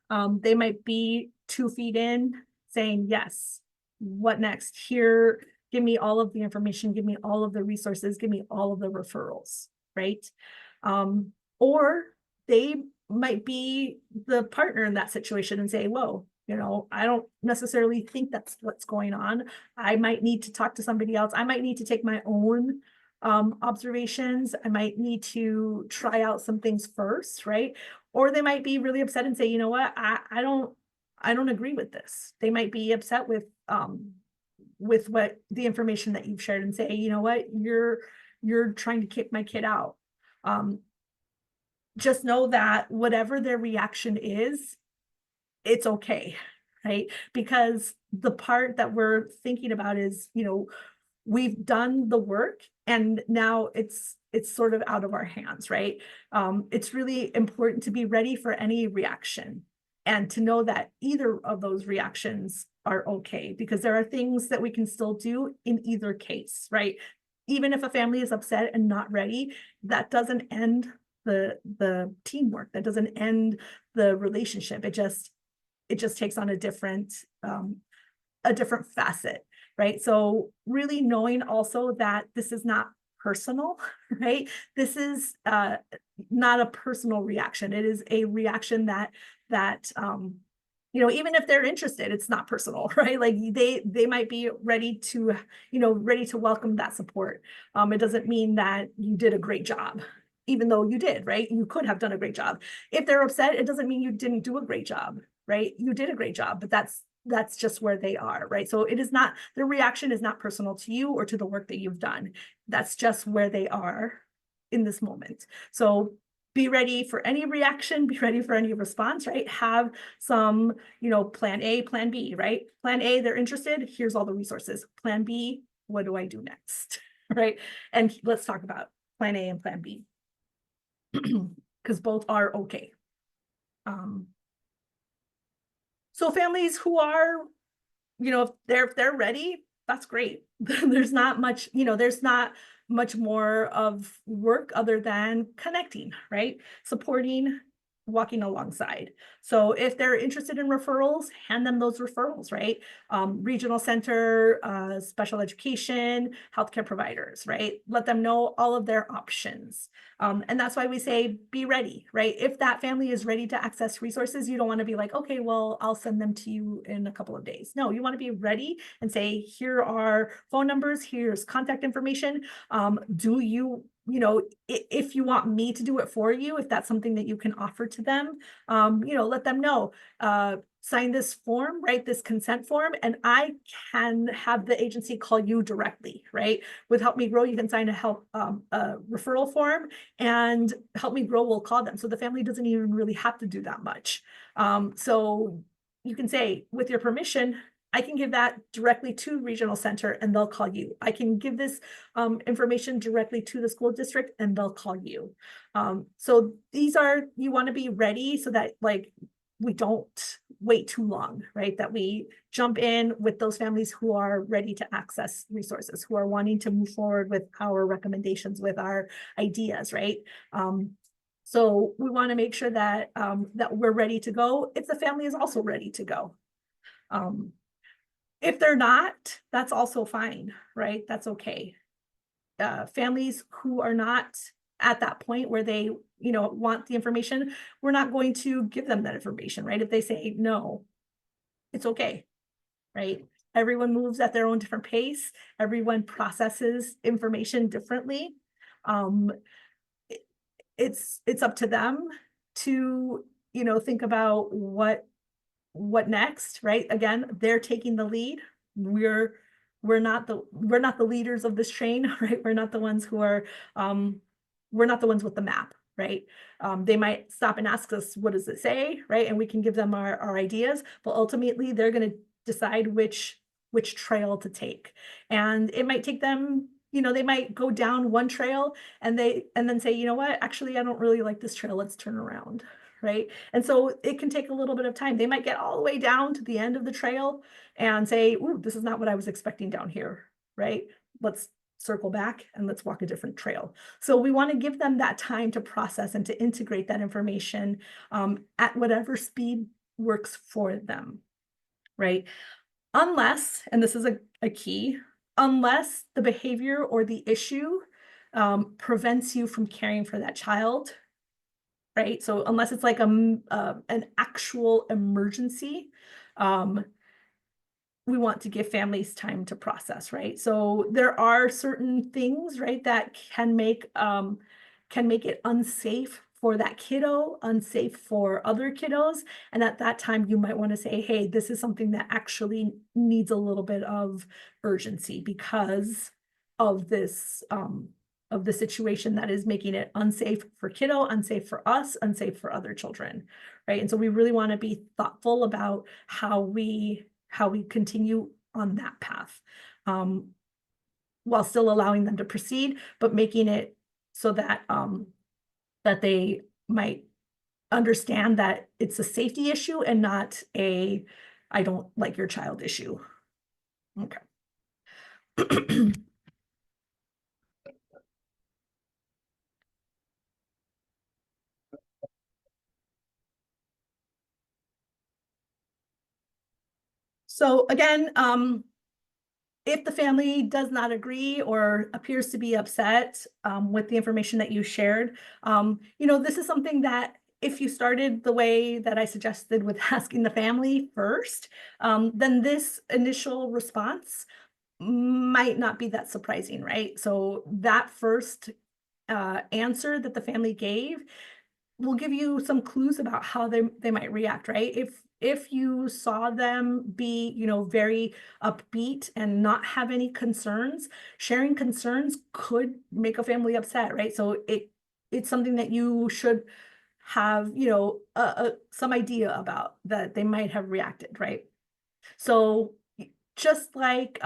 they might be 2 feet in saying, yes, what next? Here, give me all of the information, give me all of the resources, give me all of the referrals, right? Or they might be the partner in that situation and say, whoa, you know, I don't necessarily think that's what's going on. I might need to talk to somebody else. I might need to take my own observations. I might need to try out some things first, right? Or they might be really upset and say, you know what, I don't agree with this. They might be upset with what the information that you've shared and say, you know what, you're trying to kick my kid out. Just know that whatever their reaction is, it's okay, right? Because the part that we're thinking about is, you know, we've done the work and now it's sort of out of our hands, right? It's really important to be ready for any reaction and to know that either of those reactions are okay, because there are things that we can still do in either case, right? Even if a family is upset and not ready, that doesn't end the teamwork, that doesn't end the relationship. It just takes on a different facet, right? So really knowing also that this is not personal, right? This is not a personal reaction. It is a reaction that you know, even if they're interested, it's not personal, right? Like they might be ready to, you know, ready to welcome that support. It doesn't mean that you did a great job, even though you did, right? You could have done a great job. If they're upset, it doesn't mean you didn't do a great job, right? You did a great job, but that's just where they are, right? So it is not, their reaction is not personal to you or to the work that you've done. That's just where they are in this moment. So be ready for any reaction, be ready for any response, right? Have some, you know, plan A, plan B, right? Plan A, they're interested, here's all the resources. Plan B, what do I do next, right? And let's talk about plan A and plan B, because both are okay. So families who are, you know, if they're ready, that's great. There's not much, you know, there's not much more of work other than connecting, right? Supporting, walking alongside. So if they're interested in referrals, hand them those referrals, right? Regional center, special education, healthcare providers, right? Let them know all of their options. And that's why we say, be ready, right? If that family is ready to access resources, you don't want to be like, okay, well, I'll send them to you in a couple of days. No, you want to be ready and say, here are phone numbers, here's contact information. Do you, you know, if you want me to do it for you, if that's something that you can offer to them, you know, let them know. Sign this form, right? This consent form, and I can have the agency call you directly, right? With Help Me Grow, you can sign a referral form, and Help Me Grow will call them. So the family doesn't even really have to do that much. So you can say, with your permission, I can give that directly to regional center and they'll call you. I can give this information directly to the school district and they'll call you. So these are, you want to be ready so that like we don't wait too long, right? That we jump in with those families who are ready to access resources, who are wanting to move forward with our recommendations, with our ideas, right? So we want to make sure that that we're ready to go if the family is also ready to go. If they're not, that's also fine, right? That's okay. Families who are not at that point where they, you know, want the information, we're not going to give them that information, right? If they say no, it's okay, right? Everyone moves at their own different pace. Everyone processes information differently. It's up to them to, think about what next, right? Again, they're taking the lead. We're not the leaders of this train, right? We're not the ones who are we're not the ones with the map, right? They might stop and ask us, what does it say, right? And we can give them our ideas, but ultimately they're going to decide which trail to take. And it might take them, they might go down one trail and then say, you know what, actually, I don't really like this trail. Let's turn around, right? And so it can take a little bit of time. They might get all the way down to the end of the trail and say, ooh, this is not what I was expecting down here, right? Let's circle back and let's walk a different trail. So we want to give them that time to process and to integrate that information at whatever speed works for them, right? Unless, and this is a key, unless the behavior or the issue prevents you from caring for that child, right? So unless it's like an actual emergency, we want to give families time to process, right? So there are certain things, right, that can make it unsafe for that kiddo, unsafe for other kiddos. And at that time, you might want to say, hey, this is something that actually needs a little bit of urgency because of this, of the situation that is making it unsafe for kiddo, unsafe for us, unsafe for other children, right? And so we really want to be thoughtful about how we continue on that path, while still allowing them to proceed, but making it so that that they might understand that it's a safety issue and not a I don't like your child issue. Okay. So again, if the family does not agree or appears to be upset with the information that you shared, this is something that if you started the way that I suggested with asking the family first, then this initial response might not be that surprising, right? So that first answer that the family gave will give you some clues about how they might react, right? If you saw them be, very upbeat and not have any concerns, sharing concerns could make a family upset, right? So it's something that you should have, some idea about that they might have reacted, right? So just like,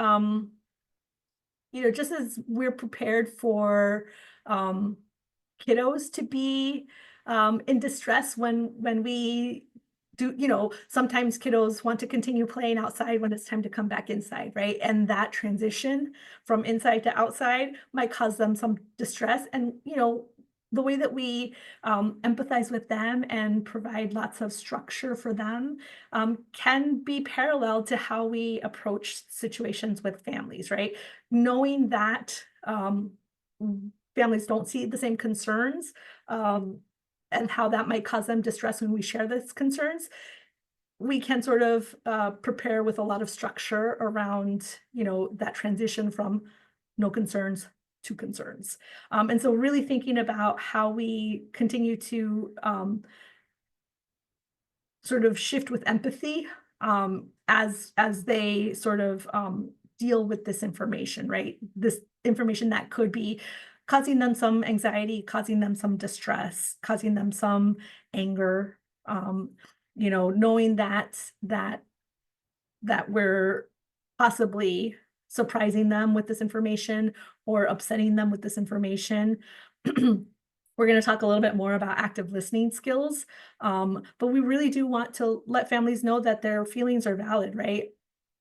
just as we're prepared for kiddos to be in distress when we do, sometimes kiddos want to continue playing outside when it's time to come back inside, right? And that transition from inside to outside might cause them some distress. And, the way that we empathize with them and provide lots of structure for them can be parallel to how we approach situations with families, right? Knowing that families don't see the same concerns and how that might cause them distress when we share those concerns, we can sort of prepare with a lot of structure around, that transition from no concerns to concerns. And so really thinking about how we continue to sort of shift with empathy as they sort of deal with this information, right? This information that could be causing them some anxiety, causing them some distress, causing them some anger, knowing that we're possibly surprising them with this information or upsetting them with this information. We're going to talk a little bit more about active listening skills, but we really do want to let families know that their feelings are valid, right?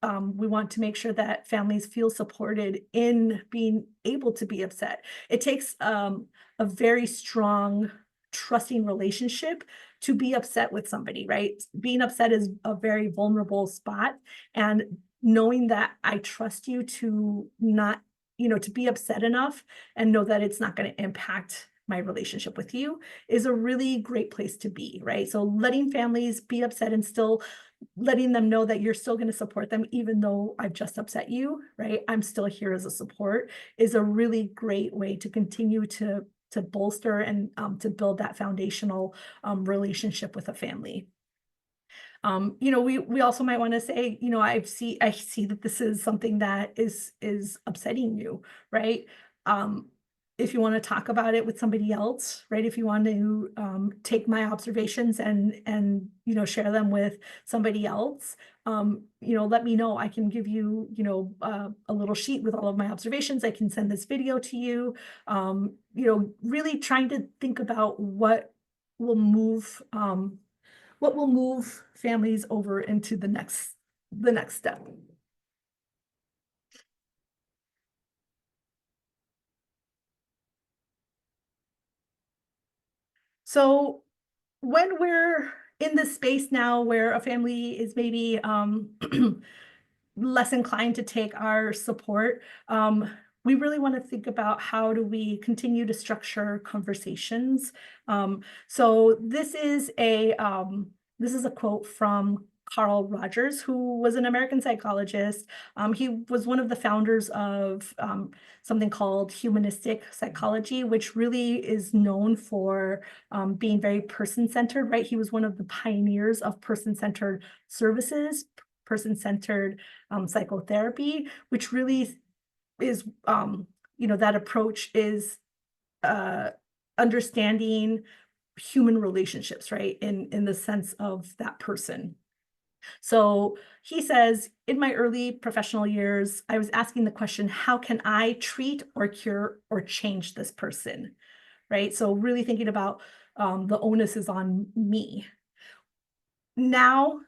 We want to make sure that families feel supported in being able to be upset. It takes a very strong, trusting relationship to be upset with somebody, right? Being upset is a very vulnerable spot, and knowing that I trust you to not, to be upset enough and know that it's not going to impact my relationship with you is a really great place to be, right? So letting families be upset and still letting them know that you're still going to support them, even though I've just upset you, right? I'm still here as a support is a really great way to continue to bolster and to build that foundational relationship with a family. We also might want to say, I see that this is something that is upsetting you, right? If you want to talk about it with somebody else, right? If you want to take my observations and share them with somebody else, let me know. I can give you, a little sheet with all of my observations. I can send this video to you. Really trying to think about what will move families over into the next step. So when we're in this space now where a family is maybe less inclined to take our support, we really want to think about how do we continue to structure conversations. So this is a quote from Carl Rogers, who was an American psychologist. He was one of the founders of something called humanistic psychology, which really is known for being very person-centered, right? He was one of the pioneers of person-centered services, person-centered psychotherapy, which really is, that approach is understanding human relationships, right? In the sense of that person. So he says, in my early professional years, I was asking the question, how can I treat or cure or change this person, right? So really thinking about the onus is on me. Now,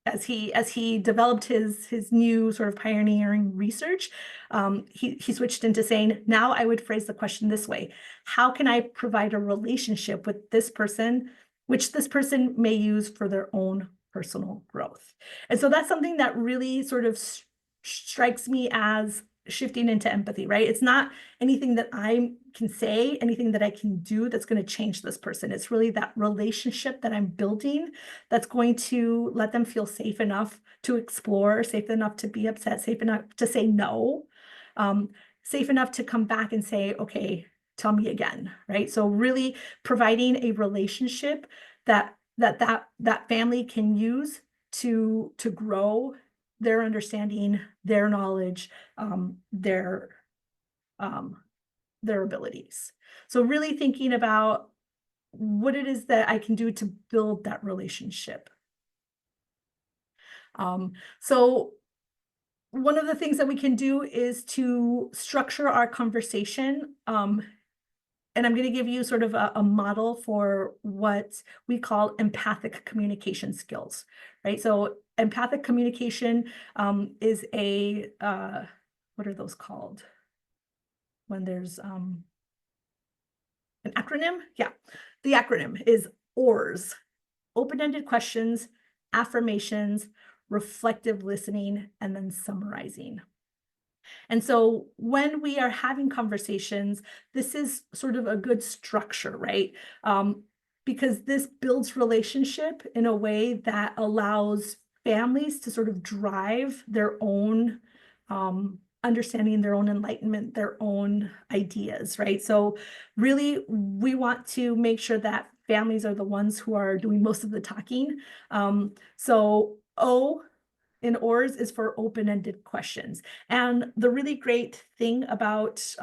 as he developed his new sort of pioneering research, he switched into saying, now I would phrase the question this way: how can I provide a relationship with this person, which this person may use for their own personal growth? And so that's something that really sort of strikes me as shifting into empathy, right? It's not anything that I can say, anything that I can do that's going to change this person. It's really that relationship that I'm building that's going to let them feel safe enough to explore, safe enough to be upset, safe enough to say no, safe enough to come back and say, okay, tell me again, right? So really providing a relationship that family can use to grow their understanding, their knowledge, their abilities. So really thinking about what it is that I can do to build that relationship. So one of the things that we can do is to structure our conversation. And I'm going to give you sort of a model for what we call empathic communication skills, right? So empathic communication is what are those called? When there's an acronym? Yeah, the acronym is OARS: open-ended questions, affirmations, reflective listening, and then summarizing. And so when we are having conversations, this is sort of a good structure, right? Because this builds relationship in a way that allows families to sort of drive their own understanding, their own enlightenment, their own ideas, right? So really, we want to make sure that families are the ones who are doing most of the talking. So O in OARS is for open-ended questions. And the really great thing about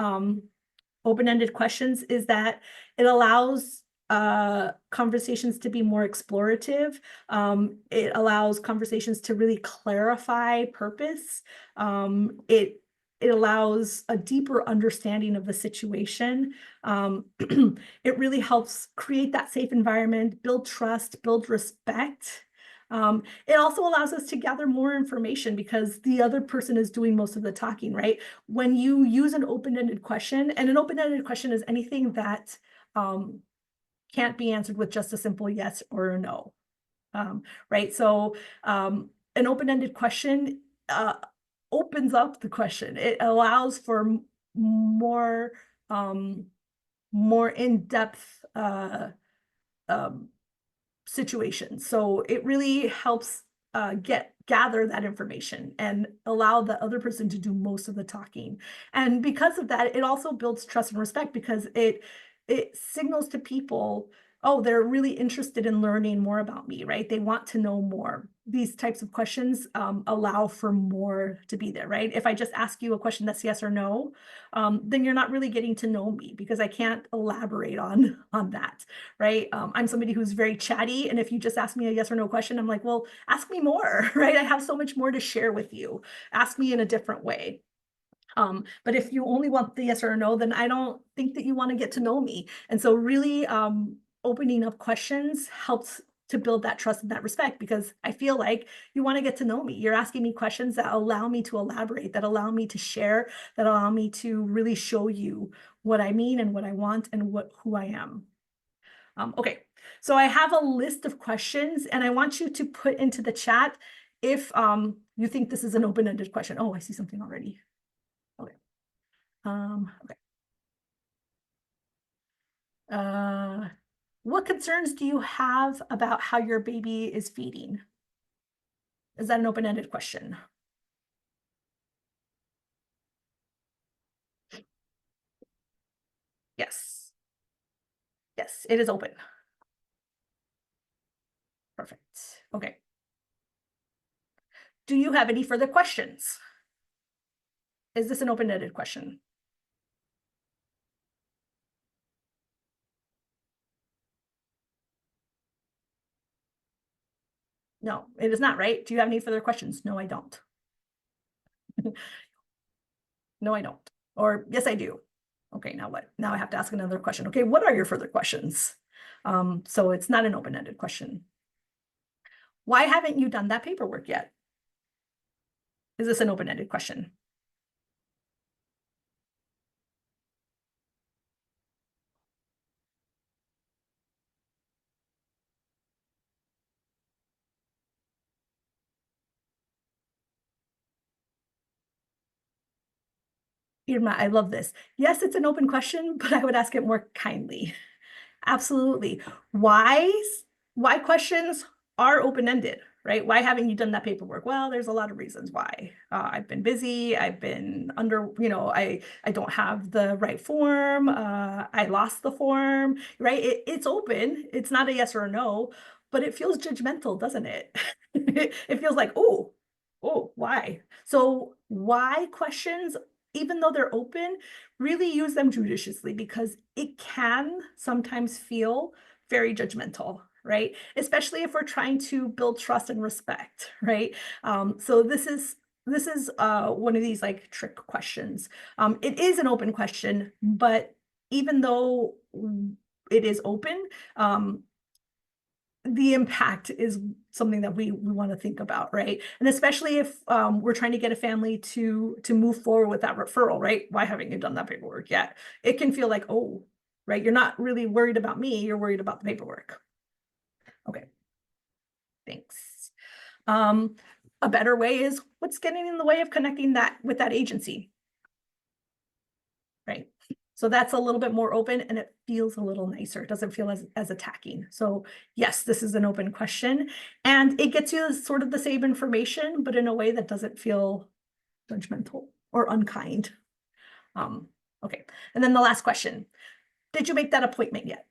open-ended questions is that it allows conversations to be more explorative. It allows conversations to really clarify purpose. It allows a deeper understanding of the situation. It really helps create that safe environment, build trust, build respect. It also allows us to gather more information because the other person is doing most of the talking, right? When you use an open-ended question, and an open-ended question is anything that can't be answered with just a simple yes or a no, right? So an open-ended question opens up the question. It allows for more in-depth situations. So it really helps gather that information and allow the other person to do most of the talking. And because of that, it also builds trust and respect, because it signals to people, oh, they're really interested in learning more about me, right? They want to know more. These types of questions allow for more to be there, right? If I just ask you a question that's yes or no, then you're not really getting to know me, because I can't elaborate on that, right? I'm somebody who's very chatty, and if you just ask me a yes or no question, I'm like, well, ask me more, right? I have so much more to share with you. Ask me in a different way. But if you only want the yes or no, then I don't think that you want to get to know me. And so really opening up questions helps to build that trust and that respect, because I feel like you want to get to know me. You're asking me questions that allow me to elaborate, that allow me to share, that allow me to really show you what I mean and what I want and who I am. Okay, so I have a list of questions, and I want you to put into the chat if you think this is an open-ended question. Oh, I see something already. Okay. Okay. What concerns do you have about how your baby is feeding? Is that an open-ended question? Yes. Yes, it is open. Perfect. Okay. Do you have any further questions? Is this an open-ended question? No, it is not, right? Do you have any further questions? No, I don't. No, I don't. Or yes, I do. Okay, now what? Now I have to ask another question. Okay, what are your further questions? So it's not an open-ended question. Why haven't you done that paperwork yet? Is this an open-ended question? Irma, I love this. Yes, it's an open question, but I would ask it more kindly. Absolutely. Why questions are open-ended, right? Why haven't you done that paperwork? Well, there's a lot of reasons why. I've been busy. I've been under, I don't have the right form. I lost the form, right? It's open. It's not a yes or a no, but it feels judgmental, doesn't it? It feels like, oh, why? So why questions, even though they're open, really use them judiciously, because it can sometimes feel very judgmental, right? Especially if we're trying to build trust and respect, right? So this is one of these like trick questions. It is an open question, but even though it is open, the impact is something that we want to think about, right? And especially if we're trying to get a family to move forward with that referral, right? Why haven't you done that paperwork yet? It can feel like, oh, right, you're not really worried about me, you're worried about the paperwork. Okay, thanks. A better way is, what's getting in the way of connecting that with that agency, right? So that's a little bit more open, and it feels a little nicer. It doesn't feel as attacking. So yes, this is an open question, and it gets you sort of the same information, but in a way that doesn't feel judgmental or unkind. Okay, and then the last question. Did you make that appointment yet?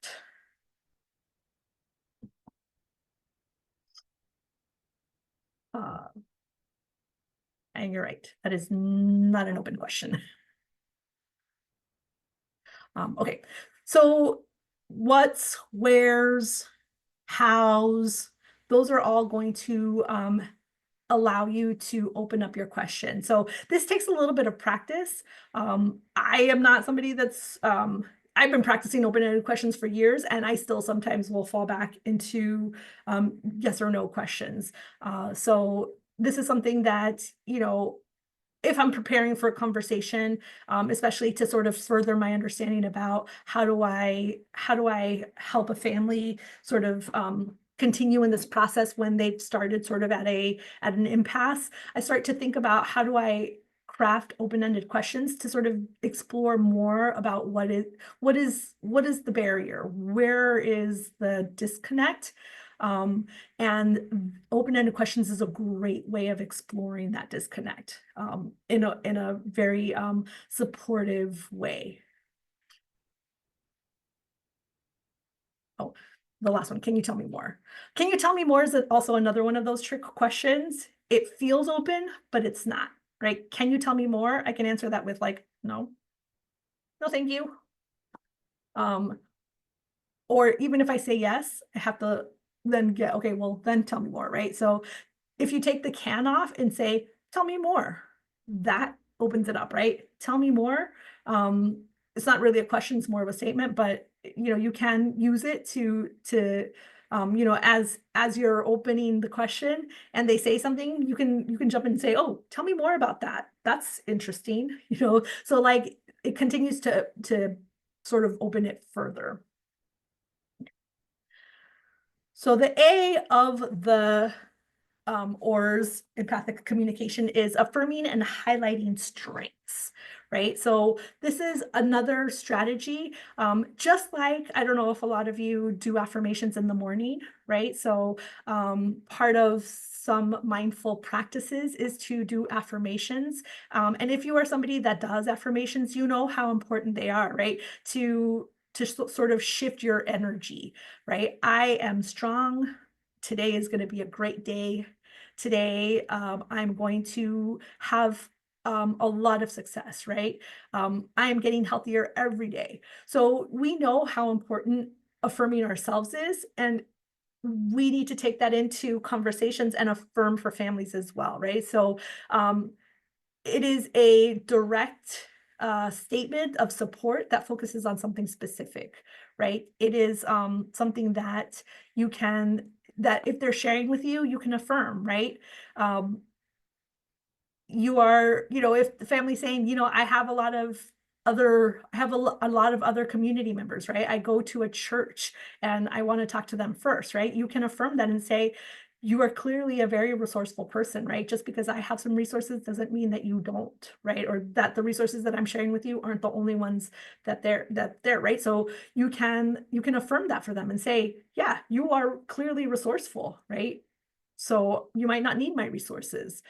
And you're right, that is not an open question. Okay, so what's, where's, how's, those are all going to allow you to open up your question. So this takes a little bit of practice. I am not somebody that's, I've been practicing open-ended questions for years, and I still sometimes will fall back into yes or no questions. So this is something that, if I'm preparing for a conversation, especially to sort of further my understanding about how do I help a family sort of continue in this process when they've started sort of at an impasse, I start to think about how do I craft open-ended questions to sort of explore more about what is the barrier, where is the disconnect, And open-ended questions is a great way of exploring that disconnect in a very supportive way. Oh, the last one. Can you tell me more? Can you tell me more is also another one of those trick questions. It feels open, but it's not, right? Can you tell me more? I can answer that with like, no, no, thank you. Or even if I say yes, I have to then get, okay, well, then tell me more, right? So if you take the can off and say, tell me more, that opens it up, right? Tell me more. It's not really a question, it's more of a statement, but you can use it to as you're opening the question and they say something, you can jump in and say, oh, tell me more about that. That's interesting, so like it continues to sort of open it further. So the A of the OR's empathic communication is affirming and highlighting strengths, right? So this is another strategy, just like, I don't know if a lot of you do affirmations in the morning, right? So part of some mindful practices is to do affirmations. And if you are somebody that does affirmations, you know how important they are, right? To sort of shift your energy, right? I am strong. Today is going to be a great day. Today, I'm going to have a lot of success, right? I am getting healthier every day. So we know how important affirming ourselves is, and we need to take that into conversations and affirm for families as well, right? So it is a direct statement of support that focuses on something specific, right? It is something that you can, that if they're sharing with you, you can affirm, right? You are, if the family's saying, I have a lot of a lot of other community members, right? I go to a church and I want to talk to them first, right? You can affirm that and say, you are clearly a very resourceful person, right? Just because I have some resources doesn't mean that you don't, right? Or that the resources that I'm sharing with you aren't the only ones that they're, right? So you can affirm that for them and say, yeah, you are clearly resourceful, right? So you might not need my resources.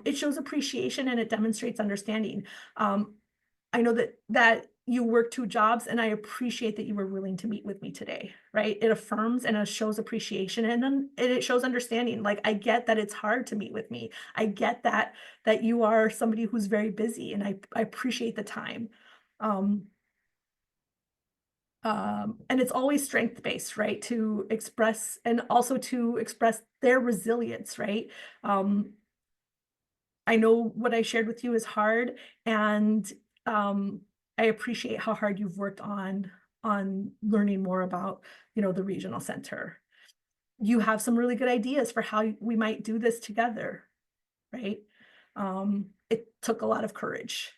It shows appreciation and it demonstrates understanding. I know that you work 2 jobs and I appreciate that you were willing to meet with me today, right? It affirms and it shows appreciation and then it shows understanding. Like, I get that it's hard to meet with me. I get that you are somebody who's very busy and I appreciate the time. And it's always strength-based, right? To express and also to express their resilience, right? I know what I shared with you is hard, and I appreciate how hard you've worked on learning more about, the regional center. You have some really good ideas for how we might do this together, right? It took a lot of courage.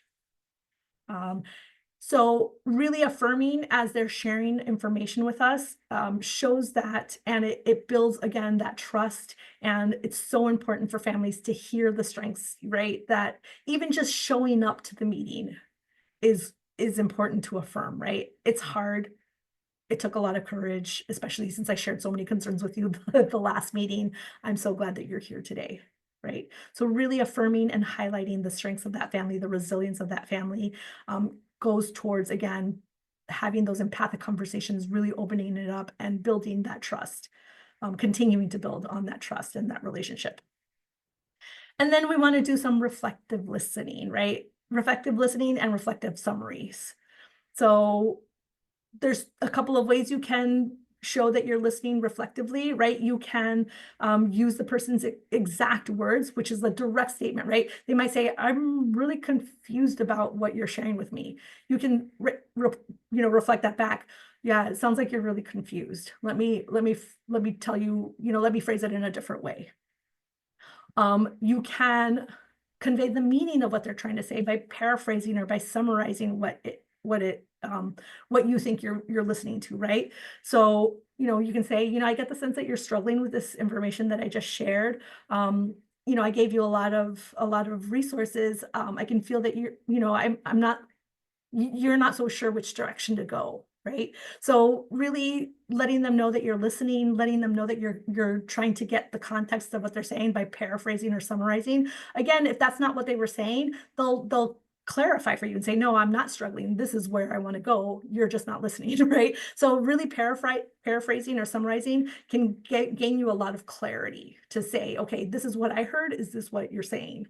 So really affirming as they're sharing information with us shows that, and it builds, again, that trust. And it's so important for families to hear the strengths, right? That even just showing up to the meeting is important to affirm, right? It's hard. It took a lot of courage, especially since I shared so many concerns with you at the last meeting. I'm so glad that you're here today, right? So really affirming and highlighting the strengths of that family, the resilience of that family, goes towards, again, having those empathic conversations, really opening it up and building that trust, continuing to build on that trust and that relationship. And then we want to do some reflective listening, right? Reflective listening and reflective summaries. So there's a couple of ways you can show that you're listening reflectively, right? You can use the person's exact words, which is a direct statement, right? They might say, I'm really confused about what you're sharing with me. You can, reflect that back. Yeah, it sounds like you're really confused. Let me tell you, let me phrase it in a different way. You can convey the meaning of what they're trying to say by paraphrasing or by summarizing what you think you're listening to, right? So, you can say, I get the sense that you're struggling with this information that I just shared. I gave you a lot of resources. I can feel that you're not so sure which direction to go, right? So really letting them know that you're listening, letting them know that you're trying to get the context of what they're saying by paraphrasing or summarizing. Again, if that's not what they were saying, they'll clarify for you and say, no, I'm not struggling. This is where I want to go. You're just not listening, right? So really paraphrasing or summarizing can gain you a lot of clarity to say, okay, this is what I heard. Is this what you're saying?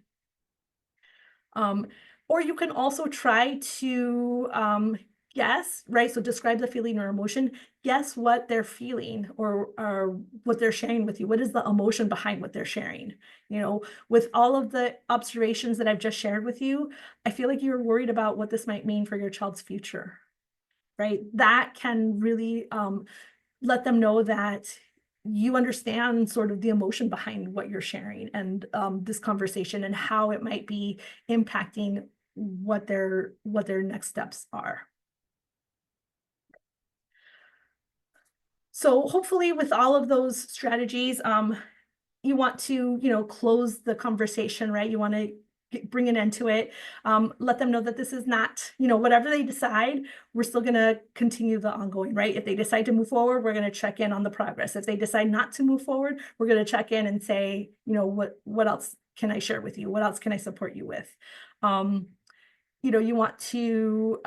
Or you can also try to guess, right? So describe the feeling or emotion, guess what they're feeling or what they're sharing with you. What is the emotion behind what they're sharing? You know, with all of the observations that I've just shared with you, I feel like you're worried about what this might mean for your child's future, right? That can really let them know that you understand sort of the emotion behind what you're sharing and this conversation and how it might be impacting what their next steps are. So hopefully with all of those strategies, you want to, close the conversation, right? You want to bring an end to it. Let them know that this is not, whatever they decide, we're still going to continue the ongoing, right? If they decide to move forward, we're going to check in on the progress. If they decide not to move forward, we're going to check in and say, what else can I share with you? What else can I support you with? You want to,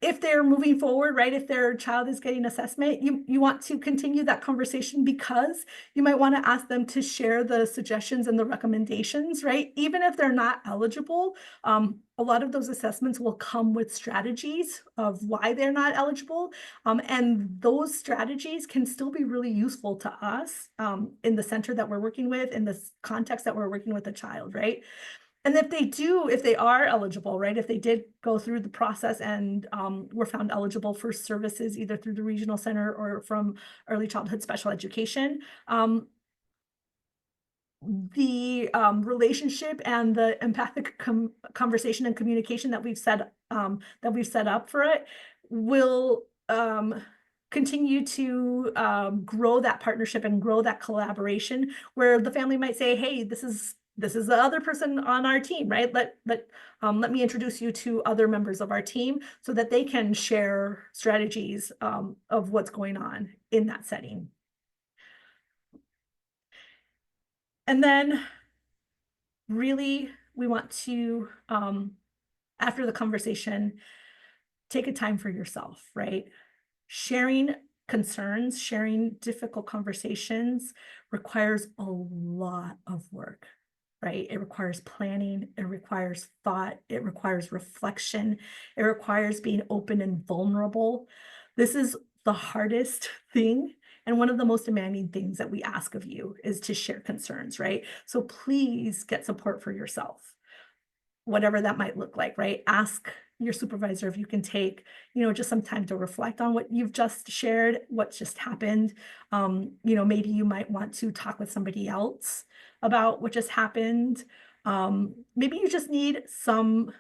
if they're moving forward, right, if their child is getting assessment, you want to continue that conversation because you might want to ask them to share the suggestions and the recommendations, right? Even if they're not eligible, a lot of those assessments will come with strategies of why they're not eligible. And those strategies can still be really useful to us in the center that we're working with, in the context that we're working with the child, right? And if they are eligible, right? If they did go through the process and were found eligible for services either through the regional center or from early childhood special education, the relationship and the empathic conversation and communication that we've set up for it will continue to grow that partnership and grow that collaboration, where the family might say, hey, this is the other person on our team, right? Let me introduce you to other members of our team so that they can share strategies of what's going on in that setting. And then really, we want to, after the conversation, take a time for yourself, right? Sharing concerns, sharing difficult conversations requires a lot of work, right? It requires planning, it requires thought, it requires reflection, it requires being open and vulnerable. This is the hardest thing. And one of the most demanding things that we ask of you is to share concerns, right? So please get support for yourself, whatever that might look like, right? Ask your supervisor if you can take, just some time to reflect on what you've just shared, what just happened. Maybe you might want to talk with somebody else about what just happened. Maybe you just need some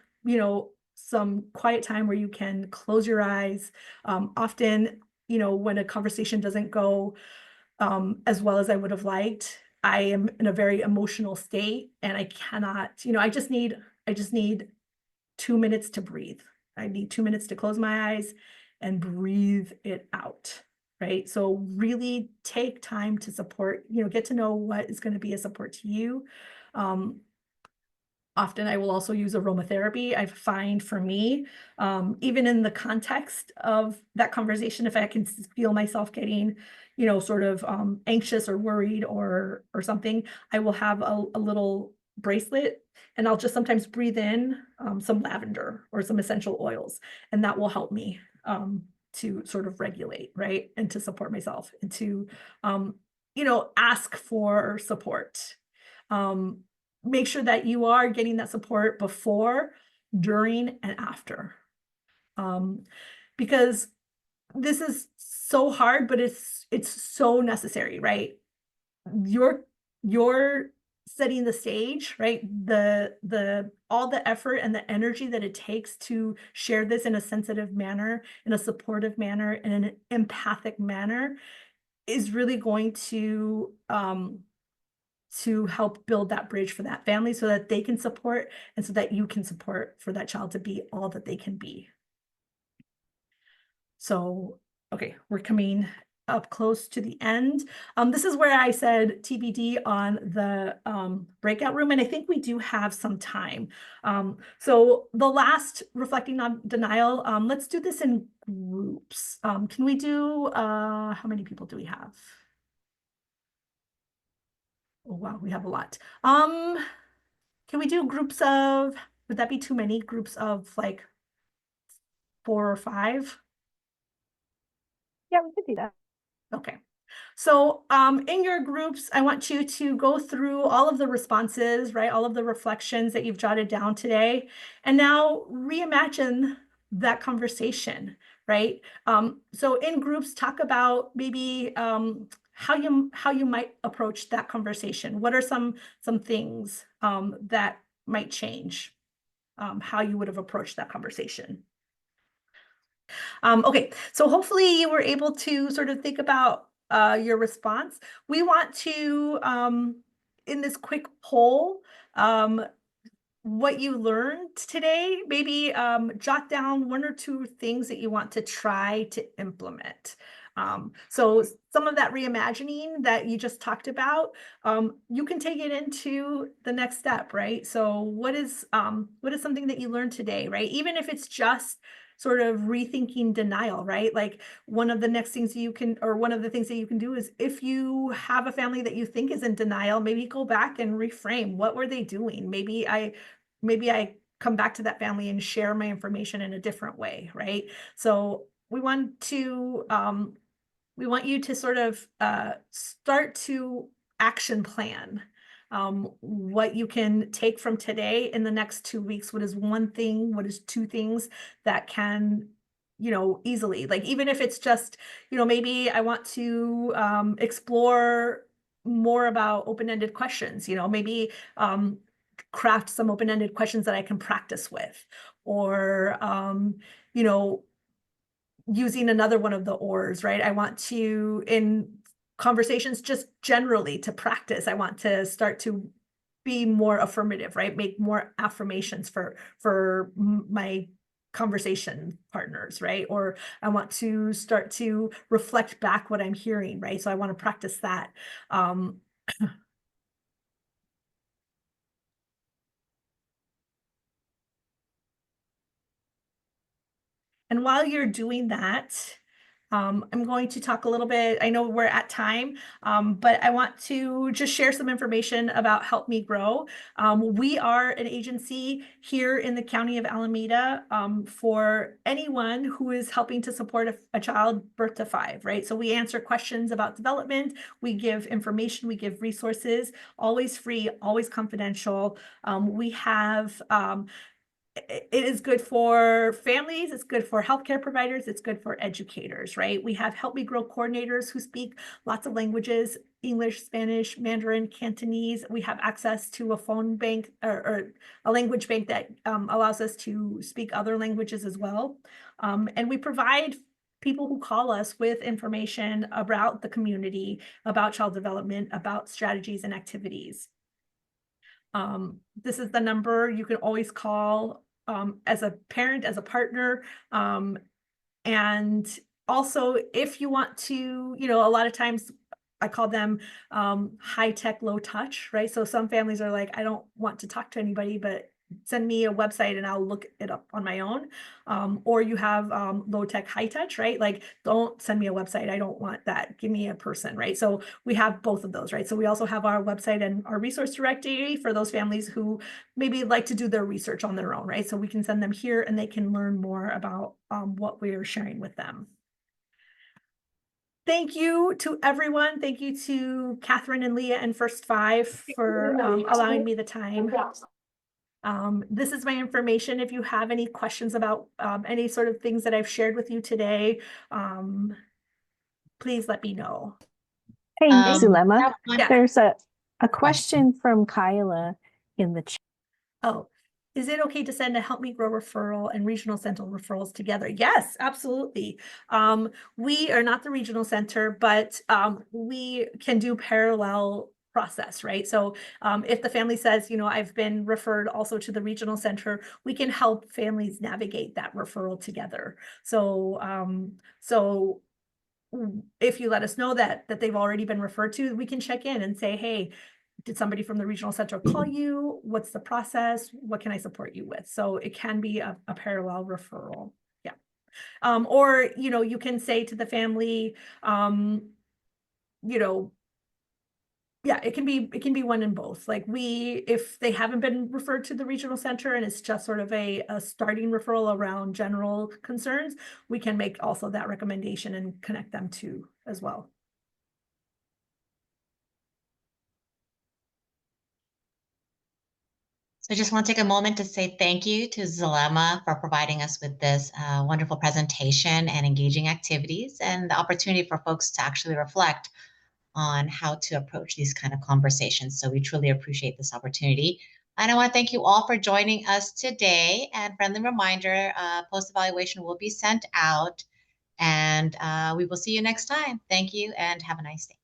quiet time where you can close your eyes. Often, when a conversation doesn't go as well as I would have liked, I am in a very emotional state and I cannot, I just need 2 minutes to breathe. I need 2 minutes to close my eyes and breathe it out, right? So really take time to support, get to know what is going to be a support to you. Often I will also use aromatherapy. I find for me, even in the context of that conversation, if I can feel myself getting, sort of anxious or worried or something, I will have a little bracelet and I'll just sometimes breathe in some lavender or some essential oils, and that will help me to sort of regulate, right? And to support myself and to, ask for support. Make sure that you are getting that support before, during, and after. Because this is so hard, but it's so necessary, right? You're setting the stage, right? All the effort and the energy that it takes to share this in a sensitive manner, in a supportive manner, in an empathic manner is really going to help build that bridge for that family so that they can support and so that you can support for that child to be all that they can be. So, okay, we're coming up close to the end. This is where I said TBD on the breakout room, and I think we do have some time. So the last reflecting on denial, let's do this in groups. Can we do, how many people do we have? Oh, wow, we have a lot. Can we do groups of, would that be too many? Groups of like 4 or 5? Yeah, we could do that. Okay. So in your groups, I want you to go through all of the responses, right? All of the reflections that you've jotted down today. And now reimagine that conversation, right? So in groups, talk about maybe how you might approach that conversation. What are some things that might change how you would have approached that conversation? Okay, so hopefully you were able to sort of think about your response. We want to, in this quick poll, what you learned today, maybe jot down 1 or 2 things that you want to try to implement. So some of that reimagining that you just talked about, you can take it into the next step, right? So what is something that you learned today, right? Even if it's just sort of rethinking denial, right? Like one of the things that you can do is if you have a family that you think is in denial, maybe go back and reframe. What were they doing? Maybe I come back to that family and share my information in a different way, right? So we want you to sort of start to action plan what you can take from today in the next 2 weeks. What is 1 thing? What is 2 things that can, easily, like, even if it's just, maybe I want to explore more about open-ended questions, maybe craft some open-ended questions that I can practice with, or, using another one of the ors, right? I want to, in conversations just generally to practice, I want to start to be more affirmative, right? Make more affirmations for my conversation partners, right? Or I want to start to reflect back what I'm hearing, right? So I want to practice that. And while you're doing that, I'm going to talk a little bit, I know we're at time, but I want to just share some information about Help Me Grow. We are an agency here in the county of Alameda for anyone who is helping to support a child birth to 5, right? So we answer questions about development, we give information, we give resources, always free, always confidential. We have it is good for families, it's good for healthcare providers, it's good for educators, right? We have Help Me Grow coordinators who speak lots of languages, English, Spanish, Mandarin, Cantonese. We have access to a phone bank or a language bank that allows us to speak other languages as well. And we provide people who call us with information about the community, about child development, about strategies and activities. This is the number you can always call as a parent, as a partner. And also, if you want to, a lot of times I call them high tech, low touch, right? So some families are like, I don't want to talk to anybody, but send me a website and I'll look it up on my own. Or you have low tech, high touch, right? Like, don't send me a website. I don't want that. Give me a person, right? So we have both of those, right? So we also have our website and our resource directory for those families who maybe like to do their research on their own, right? So we can send them here and they can learn more about what we're sharing with them. Thank you to everyone. Thank you to Catherine and Leah and First Five for allowing me the time. This is my information. If you have any questions about any sort of things that I've shared with you today, please let me know. Hey, Zulema, Yeah. there's a question from Kyla in the chat. Oh, is it okay to send a Help Me Grow referral and regional center referrals together? Yes, absolutely. We are not the regional center, but we can do parallel process, right? So if the family says, I've been referred also to the regional center, we can help families navigate that referral together. So if you let us know that they've already been referred to, we can check in and say, hey, did somebody from the regional center call you? What's the process? What can I support you with? So it can be a parallel referral. Yeah. Or, you can say to the family, yeah, it can be one in both. Like if they haven't been referred to the regional center and it's just sort of a starting referral around general concerns, we can make also that recommendation and connect them to as well. So I just want to take a moment to say thank you to Zulema for providing us with this wonderful presentation and engaging activities and the opportunity for folks to actually reflect on how to approach these kind of conversations. So we truly appreciate this opportunity. And I want to thank you all for joining us today. And friendly reminder, post-evaluation will be sent out, and we will see you next time. Thank you and have a nice day.